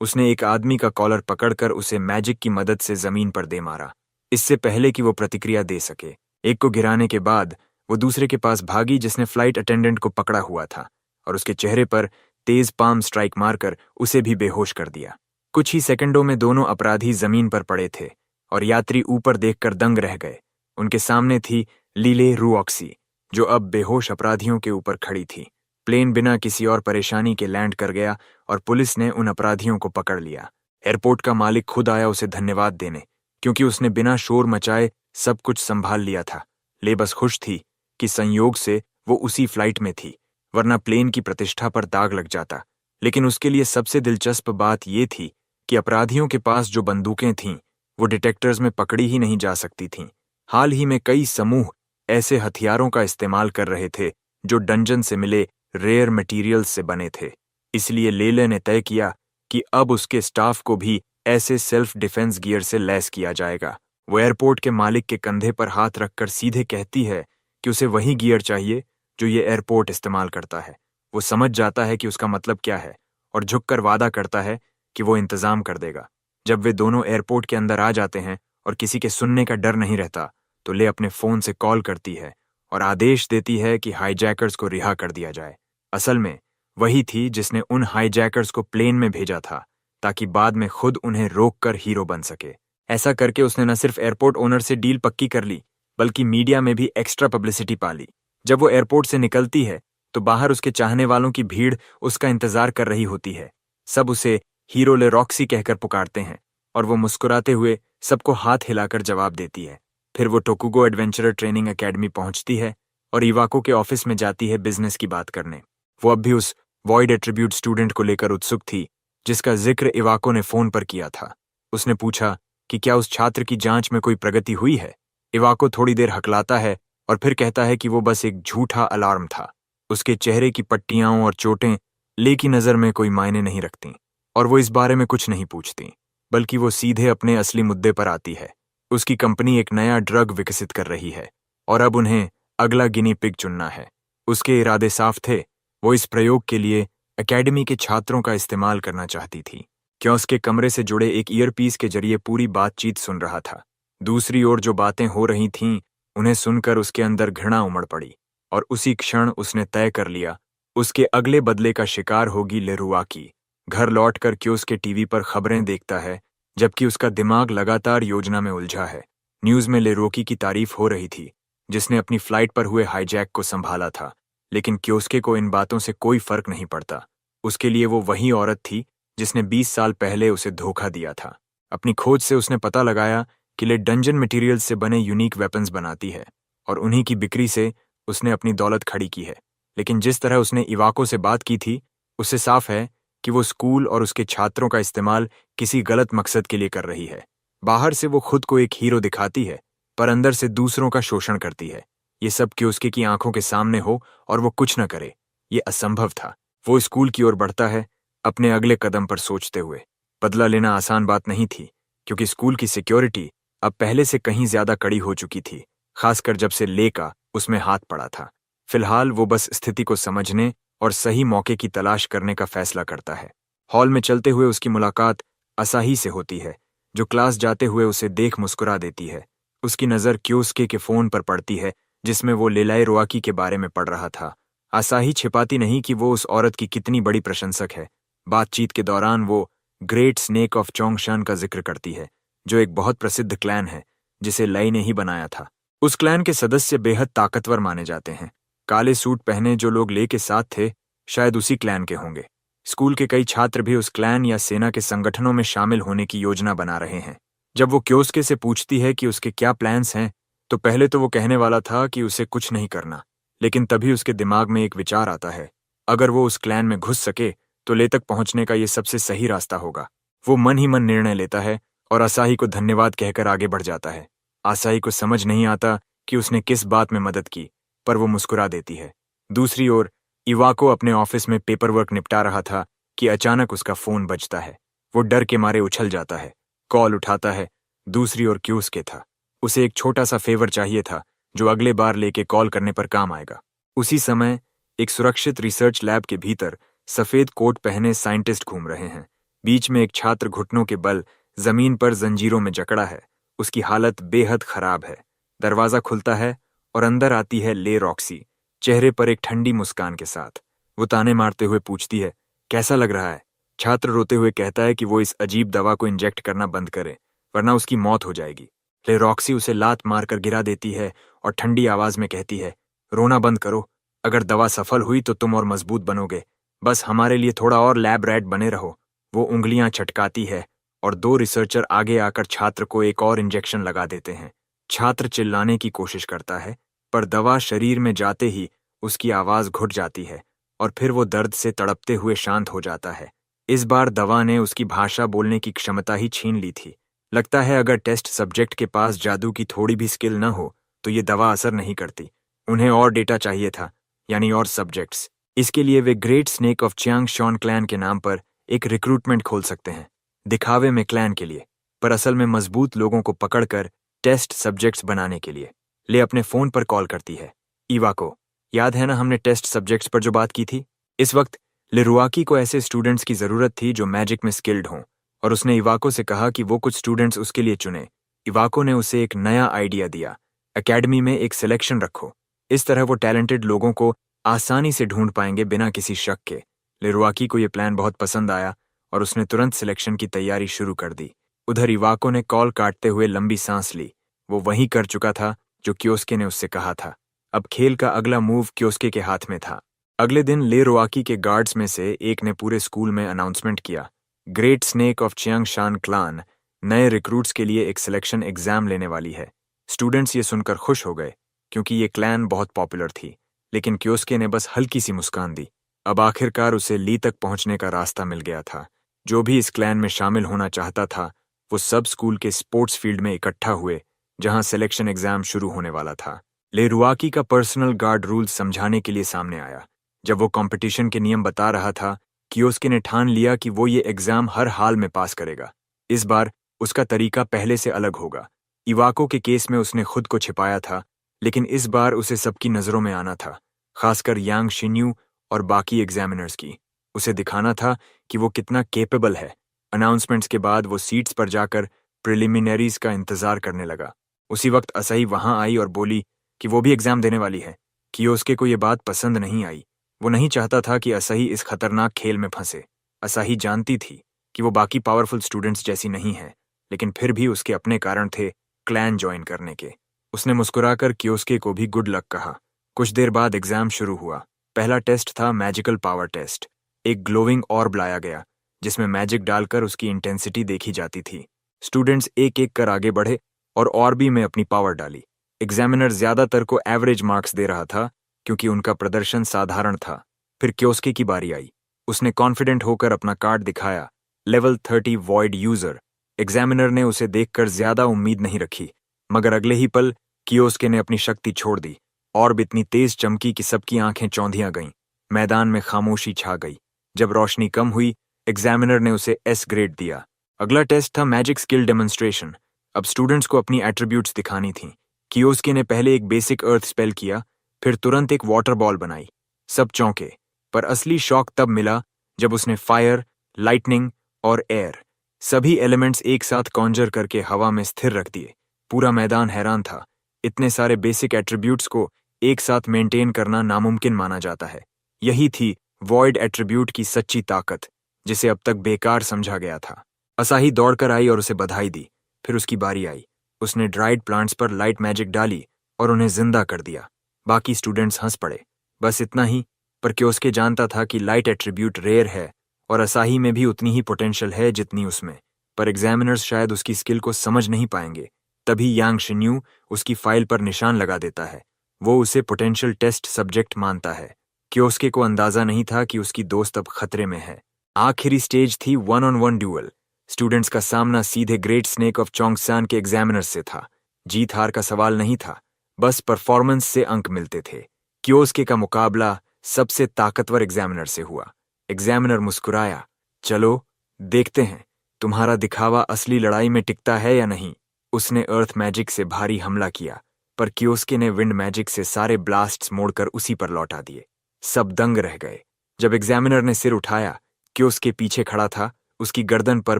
उसने एक आदमी का कॉलर पकड़कर उसे मैजिक की मदद से जमीन पर दे मारा, इससे पहले कि वो प्रतिक्रिया दे सके। एक को गिराने के बाद वो दूसरे के पास भागी जिसने फ्लाइट अटेंडेंट को पकड़ा हुआ था, और उसके चेहरे पर तेज पाम स्ट्राइक मारकर उसे भी बेहोश कर दिया। कुछ ही सेकंडों में दोनों अपराधी जमीन पर पड़े थे और यात्री ऊपर देखकर दंग रह गए। उनके सामने थी लीले रुऑक्सी, जो अब बेहोश अपराधियों के ऊपर खड़ी थी। प्लेन बिना किसी और परेशानी के लैंड कर गया और पुलिस ने उन अपराधियों को पकड़ लिया। एयरपोर्ट का मालिक खुद आया उसे धन्यवाद देने, क्योंकि उसने बिना शोर मचाए सब कुछ संभाल लिया था। ले बस खुश थी कि संयोग से वो उसी फ्लाइट में थी, वरना प्लेन की प्रतिष्ठा पर दाग लग जाता। लेकिन उसके लिए सबसे दिलचस्प बात ये थी कि अपराधियों के पास जो बंदूकें थीं, वो डिटेक्टर्स में पकड़ी ही नहीं जा सकती थीं। हाल ही में कई समूह ऐसे हथियारों का इस्तेमाल कर रहे थे जो डंजन से मिले रेयर मटेरियल्स से बने थे। इसलिए लेले ने तय किया कि अब उसके स्टाफ को भी ऐसे सेल्फ डिफेंस गियर से लैस किया जाएगा। वो एयरपोर्ट के मालिक के कंधे पर हाथ रखकर सीधे कहती है कि उसे वही गियर चाहिए जो ये एयरपोर्ट इस्तेमाल करता है। वो समझ जाता है कि उसका मतलब क्या है और झुककर वादा करता है कि वो इंतजाम कर देगा। जब वे दोनों एयरपोर्ट के अंदर आ जाते हैं और किसी के सुनने का डर नहीं रहता, तो ले अपने फोन से कॉल करती है और आदेश देती है कि हाईजैकर्स को रिहा कर दिया जाए। असल में वही थी जिसने उन हाईजैकर्स को प्लेन में भेजा था, ताकि बाद में खुद उन्हें रोककर हीरो बन सके। ऐसा करके उसने न सिर्फ एयरपोर्ट ओनर से डील पक्की कर ली, बल्कि मीडिया में भी एक्स्ट्रा पब्लिसिटी पा ली। जब वो एयरपोर्ट से निकलती है तो बाहर उसके चाहने वालों की भीड़ उसका इंतजार कर रही होती है। सब उसे हीरो ले रॉक्सी कहकर पुकारते हैं और वो मुस्कुराते हुए सबको हाथ हिलाकर जवाब देती है। फिर वो टोकुगो एडवेंचरर ट्रेनिंग एकेडमी पहुंचती है और इवाको के ऑफिस में जाती है बिजनेस की बात करने। वो अब भी उस वॉइड एट्रीब्यूट स्टूडेंट को लेकर उत्सुक थी जिसका जिक्र इवाको ने फोन पर किया था। उसने पूछा कि क्या उस छात्र की जांच में कोई प्रगति हुई है। इवाको थोड़ी देर हकलाता है और फिर कहता है कि वो बस एक झूठा अलार्म था। उसके चेहरे की पट्टियां और चोटें ले की नज़र में कोई मायने नहीं रखती और वो इस बारे में कुछ नहीं पूछती, बल्कि वो सीधे अपने असली मुद्दे पर आती है। उसकी कंपनी एक नया ड्रग विकसित कर रही है और अब उन्हें अगला गिनी पिग चुनना है। उसके इरादे साफ थे। वो इस प्रयोग के लिए एकेडमी के छात्रों का इस्तेमाल करना चाहती थी। कियोस्क के कमरे से जुड़े एक ईयरपीस के जरिए पूरी बातचीत सुन रहा था। दूसरी ओर जो बातें हो रही थीं, उन्हें सुनकर उसके अंदर घृणा उमड़ पड़ी और उसी क्षण उसने तय कर लिया, उसके अगले बदले का शिकार होगी लेरुआकी। घर लौटकर कियोस्क के टीवी पर खबरें देखता है, जबकि उसका दिमाग लगातार योजना में उलझा है। न्यूज़ में लेरोकी की तारीफ हो रही थी, जिसने अपनी फ्लाइट पर हुए हाईजैक को संभाला था, लेकिन कियोस्के को इन बातों से कोई फर्क नहीं पड़ता। उसके लिए वो वही औरत थी जिसने 20 साल पहले उसे धोखा दिया था। अपनी खोज से उसने पता लगाया कि ले डंजन मटेरियल्स से बने यूनिक वेपन्स बनाती है और उन्हीं की बिक्री से उसने अपनी दौलत खड़ी की है। लेकिन जिस तरह उसने इवाको से बात की थी, उससे साफ है कि वो स्कूल और उसके छात्रों का इस्तेमाल किसी गलत मकसद के लिए कर रही है। बाहर से वो खुद को एक हीरो दिखाती है, पर अंदर से दूसरों का शोषण करती है। ये सब कियोस्के की आंखों के सामने हो और वो कुछ न करे, ये असंभव था। वो स्कूल की ओर बढ़ता है, अपने अगले कदम पर सोचते हुए। बदला लेना आसान बात नहीं थी, क्योंकि स्कूल की सिक्योरिटी अब पहले से कहीं ज्यादा कड़ी हो चुकी थी, खासकर जब से ले का उसमें हाथ पड़ा था। फिलहाल वो बस स्थिति को समझने और सही मौके की तलाश करने का फैसला करता है। हॉल में चलते हुए उसकी मुलाकात असाही से होती है, जो क्लास जाते हुए उसे देख मुस्कुरा देती है। उसकी नज़र कियोस्के के फोन पर पड़ती है, जिसमें वो लेलाइरोआकी के बारे में पढ़ रहा था। असाही छिपाती नहीं कि वो उस औरत की कितनी बड़ी प्रशंसक है। बातचीत के दौरान वो ग्रेट स्नेक ऑफ चोंगशान का जिक्र करती है, जो एक बहुत प्रसिद्ध क्लैन है जिसे लई ने ही बनाया था। उस क्लैन के सदस्य बेहद ताकतवर माने जाते हैं। काले सूट पहने जो लोग ले के साथ थे, शायद उसी क्लैन के होंगे। स्कूल के कई छात्र भी उस क्लैन या सेना के संगठनों में शामिल होने की योजना बना रहे हैं। जब वो कियोस्के से पूछती है कि उसके क्या प्लान्स हैं, तो पहले तो वो कहने वाला था कि उसे कुछ नहीं करना, लेकिन तभी उसके दिमाग में एक विचार आता है। अगर वो उस क्लैन में घुस सके तो ले तक पहुंचने का ये सबसे सही रास्ता होगा। वो मन ही मन निर्णय लेता है और असाही को धन्यवाद कहकर आगे बढ़ जाता है। असाही को समझ नहीं आता कि उसने किस बात में मदद की, पर वो मुस्कुरा देती है। दूसरी ओर इवाको अपने ऑफिस में पेपर वर्क निपटा रहा था कि अचानक उसका फोन बजता है। वो डर के मारे उछल जाता है, कॉल उठाता है। दूसरी ओर कियोस्के था। उसे एक छोटा सा फेवर चाहिए था, जो अगले बार लेके कॉल करने पर काम आएगा। उसी समय एक सुरक्षित रिसर्च लैब के भीतर सफेद कोट पहने साइंटिस्ट घूम रहे हैं। बीच में एक छात्र घुटनों के बल जमीन पर जंजीरों में जकड़ा है। उसकी हालत बेहद खराब है। दरवाजा खुलता है और अंदर आती है ले रॉक्सी, चेहरे पर एक ठंडी मुस्कान के साथ। वो ताने मारते हुए पूछती है, कैसा लग रहा है? छात्र रोते हुए कहता है कि वो इस अजीब दवा को इंजेक्ट करना बंद करे, वरना उसकी मौत हो जाएगी। ले रॉक्सी उसे लात मारकर गिरा देती है और ठंडी आवाज में कहती है, रोना बंद करो। अगर दवा सफल हुई तो तुम और मजबूत बनोगे। बस हमारे लिए थोड़ा और लैब रैट बने रहो। वो उंगलियां चटकाती है और 2 रिसर्चर आगे आकर छात्र को एक और इंजेक्शन लगा देते हैं। छात्र चिल्लाने की कोशिश करता है, पर दवा शरीर में जाते ही उसकी आवाज घुट जाती है और फिर वो दर्द से तड़पते हुए शांत हो जाता है। इस बार दवा ने उसकी भाषा बोलने की क्षमता ही छीन ली थी। लगता है अगर टेस्ट सब्जेक्ट के पास जादू की थोड़ी भी स्किल न हो तो ये दवा असर नहीं करती। उन्हें और डेटा चाहिए था, यानी और सब्जेक्ट्स। इसके लिए वे ग्रेट स्नेक ऑफ चियांगशॉन क्लैन के नाम पर एक रिक्रूटमेंट खोल सकते हैं, दिखावे में क्लैन के लिए, पर असल में मजबूत लोगों को पकड़कर टेस्ट सब्जेक्ट्स बनाने के लिए। ले अपने फोन पर कॉल करती है। इवाको, याद है ना हमने टेस्ट सब्जेक्ट्स पर जो बात की थी? इस वक्त लेरुआकी को ऐसे स्टूडेंट्स की जरूरत थी जो मैजिक में स्किल्ड हों, और उसने इवाको से कहा कि वो कुछ स्टूडेंट्स उसके लिए चुने। इवाको ने उसे एक नया आइडिया दिया, एकेडमी में एक सिलेक्शन रखो। इस तरह वो टैलेंटेड लोगों को आसानी से ढूंढ पाएंगे बिना किसी शक के। लेरुआकी को ये प्लान बहुत पसंद आया और उसने तुरंत सिलेक्शन की तैयारी शुरू कर दी। उधर इवाको ने कॉल काटते हुए लंबी सांस ली। वो वही कर चुका था जो कियोस्के ने उससे कहा था। अब खेल का अगला मूव कियोस्के के हाथ में था। अगले दिन लेरुआकी के गार्ड्स में से एक ने पूरे स्कूल में अनाउंसमेंट किया, ग्रेट स्नेक ऑफ चियांगशान क्लान नए रिक्रूट्स के लिए एक सिलेक्शन एग्जाम लेने वाली है। स्टूडेंट्स ये सुनकर खुश हो गए, क्योंकि ये क्लैन बहुत पॉपुलर थी। लेकिन कियोस्के ने बस हल्की सी मुस्कान दी। अब आखिरकार उसे ली तक पहुंचने का रास्ता मिल गया था। जो भी इस क्लैन में शामिल होना चाहता था वो सब स्कूल के स्पोर्ट्स फील्ड में इकट्ठा हुए, जहां सिलेक्शन एग्जाम शुरू होने वाला था। लेरुआकी का पर्सनल गार्ड रूल्स समझाने के लिए सामने आया। जब वो कंपटीशन के नियम बता रहा था, कियोस्के ने ठान लिया कि वो ये एग्जाम हर हाल में पास करेगा। इस बार उसका तरीका पहले से अलग होगा। इवाको के केस में उसने खुद को छिपाया था, लेकिन इस बार उसे सबकी नजरों में आना था, खासकर यांग शिन्यू और बाकी एग्जामिनर्स की। उसे दिखाना था कि वो कितना केपेबल है। अनाउंसमेंट्स के बाद वो सीट्स पर जाकर प्रिलिमिनरीज का इंतजार करने लगा। उसी वक्त असही वहां आई और बोली कि वो भी एग्जाम देने वाली है। कियोस्के को ये बात पसंद नहीं आई। वो नहीं चाहता था कि असही इस खतरनाक खेल में फंसे। असही जानती थी कि वो बाकी पावरफुल स्टूडेंट्स जैसी नहीं है, लेकिन फिर भी उसके अपने कारण थे क्लैन ज्वाइन करने के। उसने मुस्कुराकर कियोस्के को भी गुड लक कहा। कुछ देर बाद एग्जाम शुरू हुआ। पहला टेस्ट था मैजिकल पावर टेस्ट। एक ग्लोविंग ऑर्ब लाया गया, जिसमें मैजिक डालकर उसकी इंटेंसिटी देखी जाती थी। स्टूडेंट्स एक एक कर आगे बढ़े और ऑर्बी में अपनी पावर डाली। एग्जामिनर ज्यादातर को एवरेज मार्क्स दे रहा था, क्योंकि उनका प्रदर्शन साधारण था। फिर कियोस्के की बारी आई। उसने कॉन्फिडेंट होकर अपना कार्ड दिखाया, लेवल 30 वॉइड यूजर। एग्जामिनर ने उसे देखकर ज्यादा उम्मीद नहीं रखी, मगर अगले ही पल कियोस्के ने अपनी शक्ति छोड़ दी। ऑर्ब इतनी तेज चमकी कि सबकी आंखें चौंधियां गईं। मैदान में खामोशी छा गई। जब रोशनी कम हुई, एग्जामिनर ने उसे एस ग्रेड दिया। अगला टेस्ट था मैजिक स्किल डेमोन्स्ट्रेशन। अब स्टूडेंट्स को अपनी एट्रीब्यूट्स दिखानी थी। कियोस्के ने पहले एक बेसिक अर्थ स्पेल किया, फिर तुरंत एक वाटर बॉल बनाई। सब चौंके, पर असली शॉक तब मिला जब उसने फायर, लाइटनिंग और एयर सभी एलिमेंट्स एक साथ कॉन्जर करके हवा में स्थिर रख दिए। पूरा मैदान हैरान था। इतने सारे बेसिक एट्रीब्यूट्स को एक साथ मेंटेन करना नामुमकिन माना जाता है। यही थी वॉइड एट्रीब्यूट की सच्ची ताकत, जिसे अब तक बेकार समझा गया था। असाही दौड़कर आई और उसे बधाई दी। फिर उसकी बारी आई। उसने ड्राइड प्लांट्स पर लाइट मैजिक डाली और उन्हें जिंदा कर दिया। बाकी स्टूडेंट्स हंस पड़े। बस इतना ही, पर कियोस्के जानता था कि लाइट एट्रीब्यूट रेयर है और असाही में भी उतनी ही पोटेंशियल है जितनी उसमें। पर एग्जामिनर्स शायद उसकी स्किल को समझ नहीं पाएंगे। तभी यांग शिन्यू उसकी फाइल पर निशान लगा देता है। वो उसे पोटेंशियल टेस्ट सब्जेक्ट मानता है। कियोस्के को अंदाजा नहीं था कि उसकी दोस्त अब खतरे में है। आखिरी स्टेज थी 1-on-1 ड्यूअल। स्टूडेंट्स का सामना सीधे ग्रेट स्नेक ऑफ चोंगसान के एग्जामिनर्स से था। जीत हार का सवाल नहीं था, बस परफॉर्मेंस से अंक मिलते थे। कियोस्के का मुकाबला सबसे ताकतवर एग्जामिनर से हुआ। एग्जामिनर मुस्कुराया। चलो देखते हैं, तुम्हारा दिखावा असली लड़ाई में टिकता है या नहीं। उसने अर्थ मैजिक से भारी हमला किया, पर कियोस्के ने विंड मैजिक से सारे ब्लास्ट्स मोड़कर उसी पर लौटा दिए। सब दंग रह गए। जब एग्जामिनर ने सिर उठाया, कियोस्के पीछे खड़ा था, उसकी गर्दन पर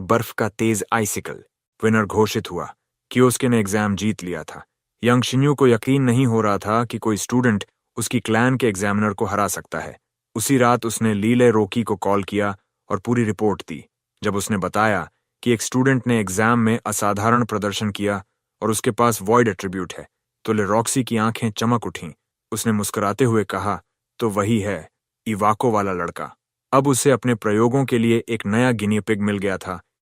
बर्फ का तेज आइसिकल। विनर घोषित हुआ। कियोस्के ने एग्जाम जीत लिया था। यांग शिन्यू को यकीन नहीं हो रहा था कि कोई स्टूडेंट उसकी क्लैन के एग्जामिनर को हरा सकता है। उसी रात उसने लीले रोकी को कॉल किया और पूरी रिपोर्ट दी। जब उसने बताया कि एक स्टूडेंट ने एग्जाम में असाधारण प्रदर्शन किया और उसके पास वॉइड एट्रीब्यूट है, तो लेरॉक्सी की आंखें चमक उठीं। उसने मुस्कुराते हुए कहा, तो वही है, इवाको वाला लड़का। अब उसे अपने प्रयोगों के लिए एक नया गिनी पिग मिल गया था,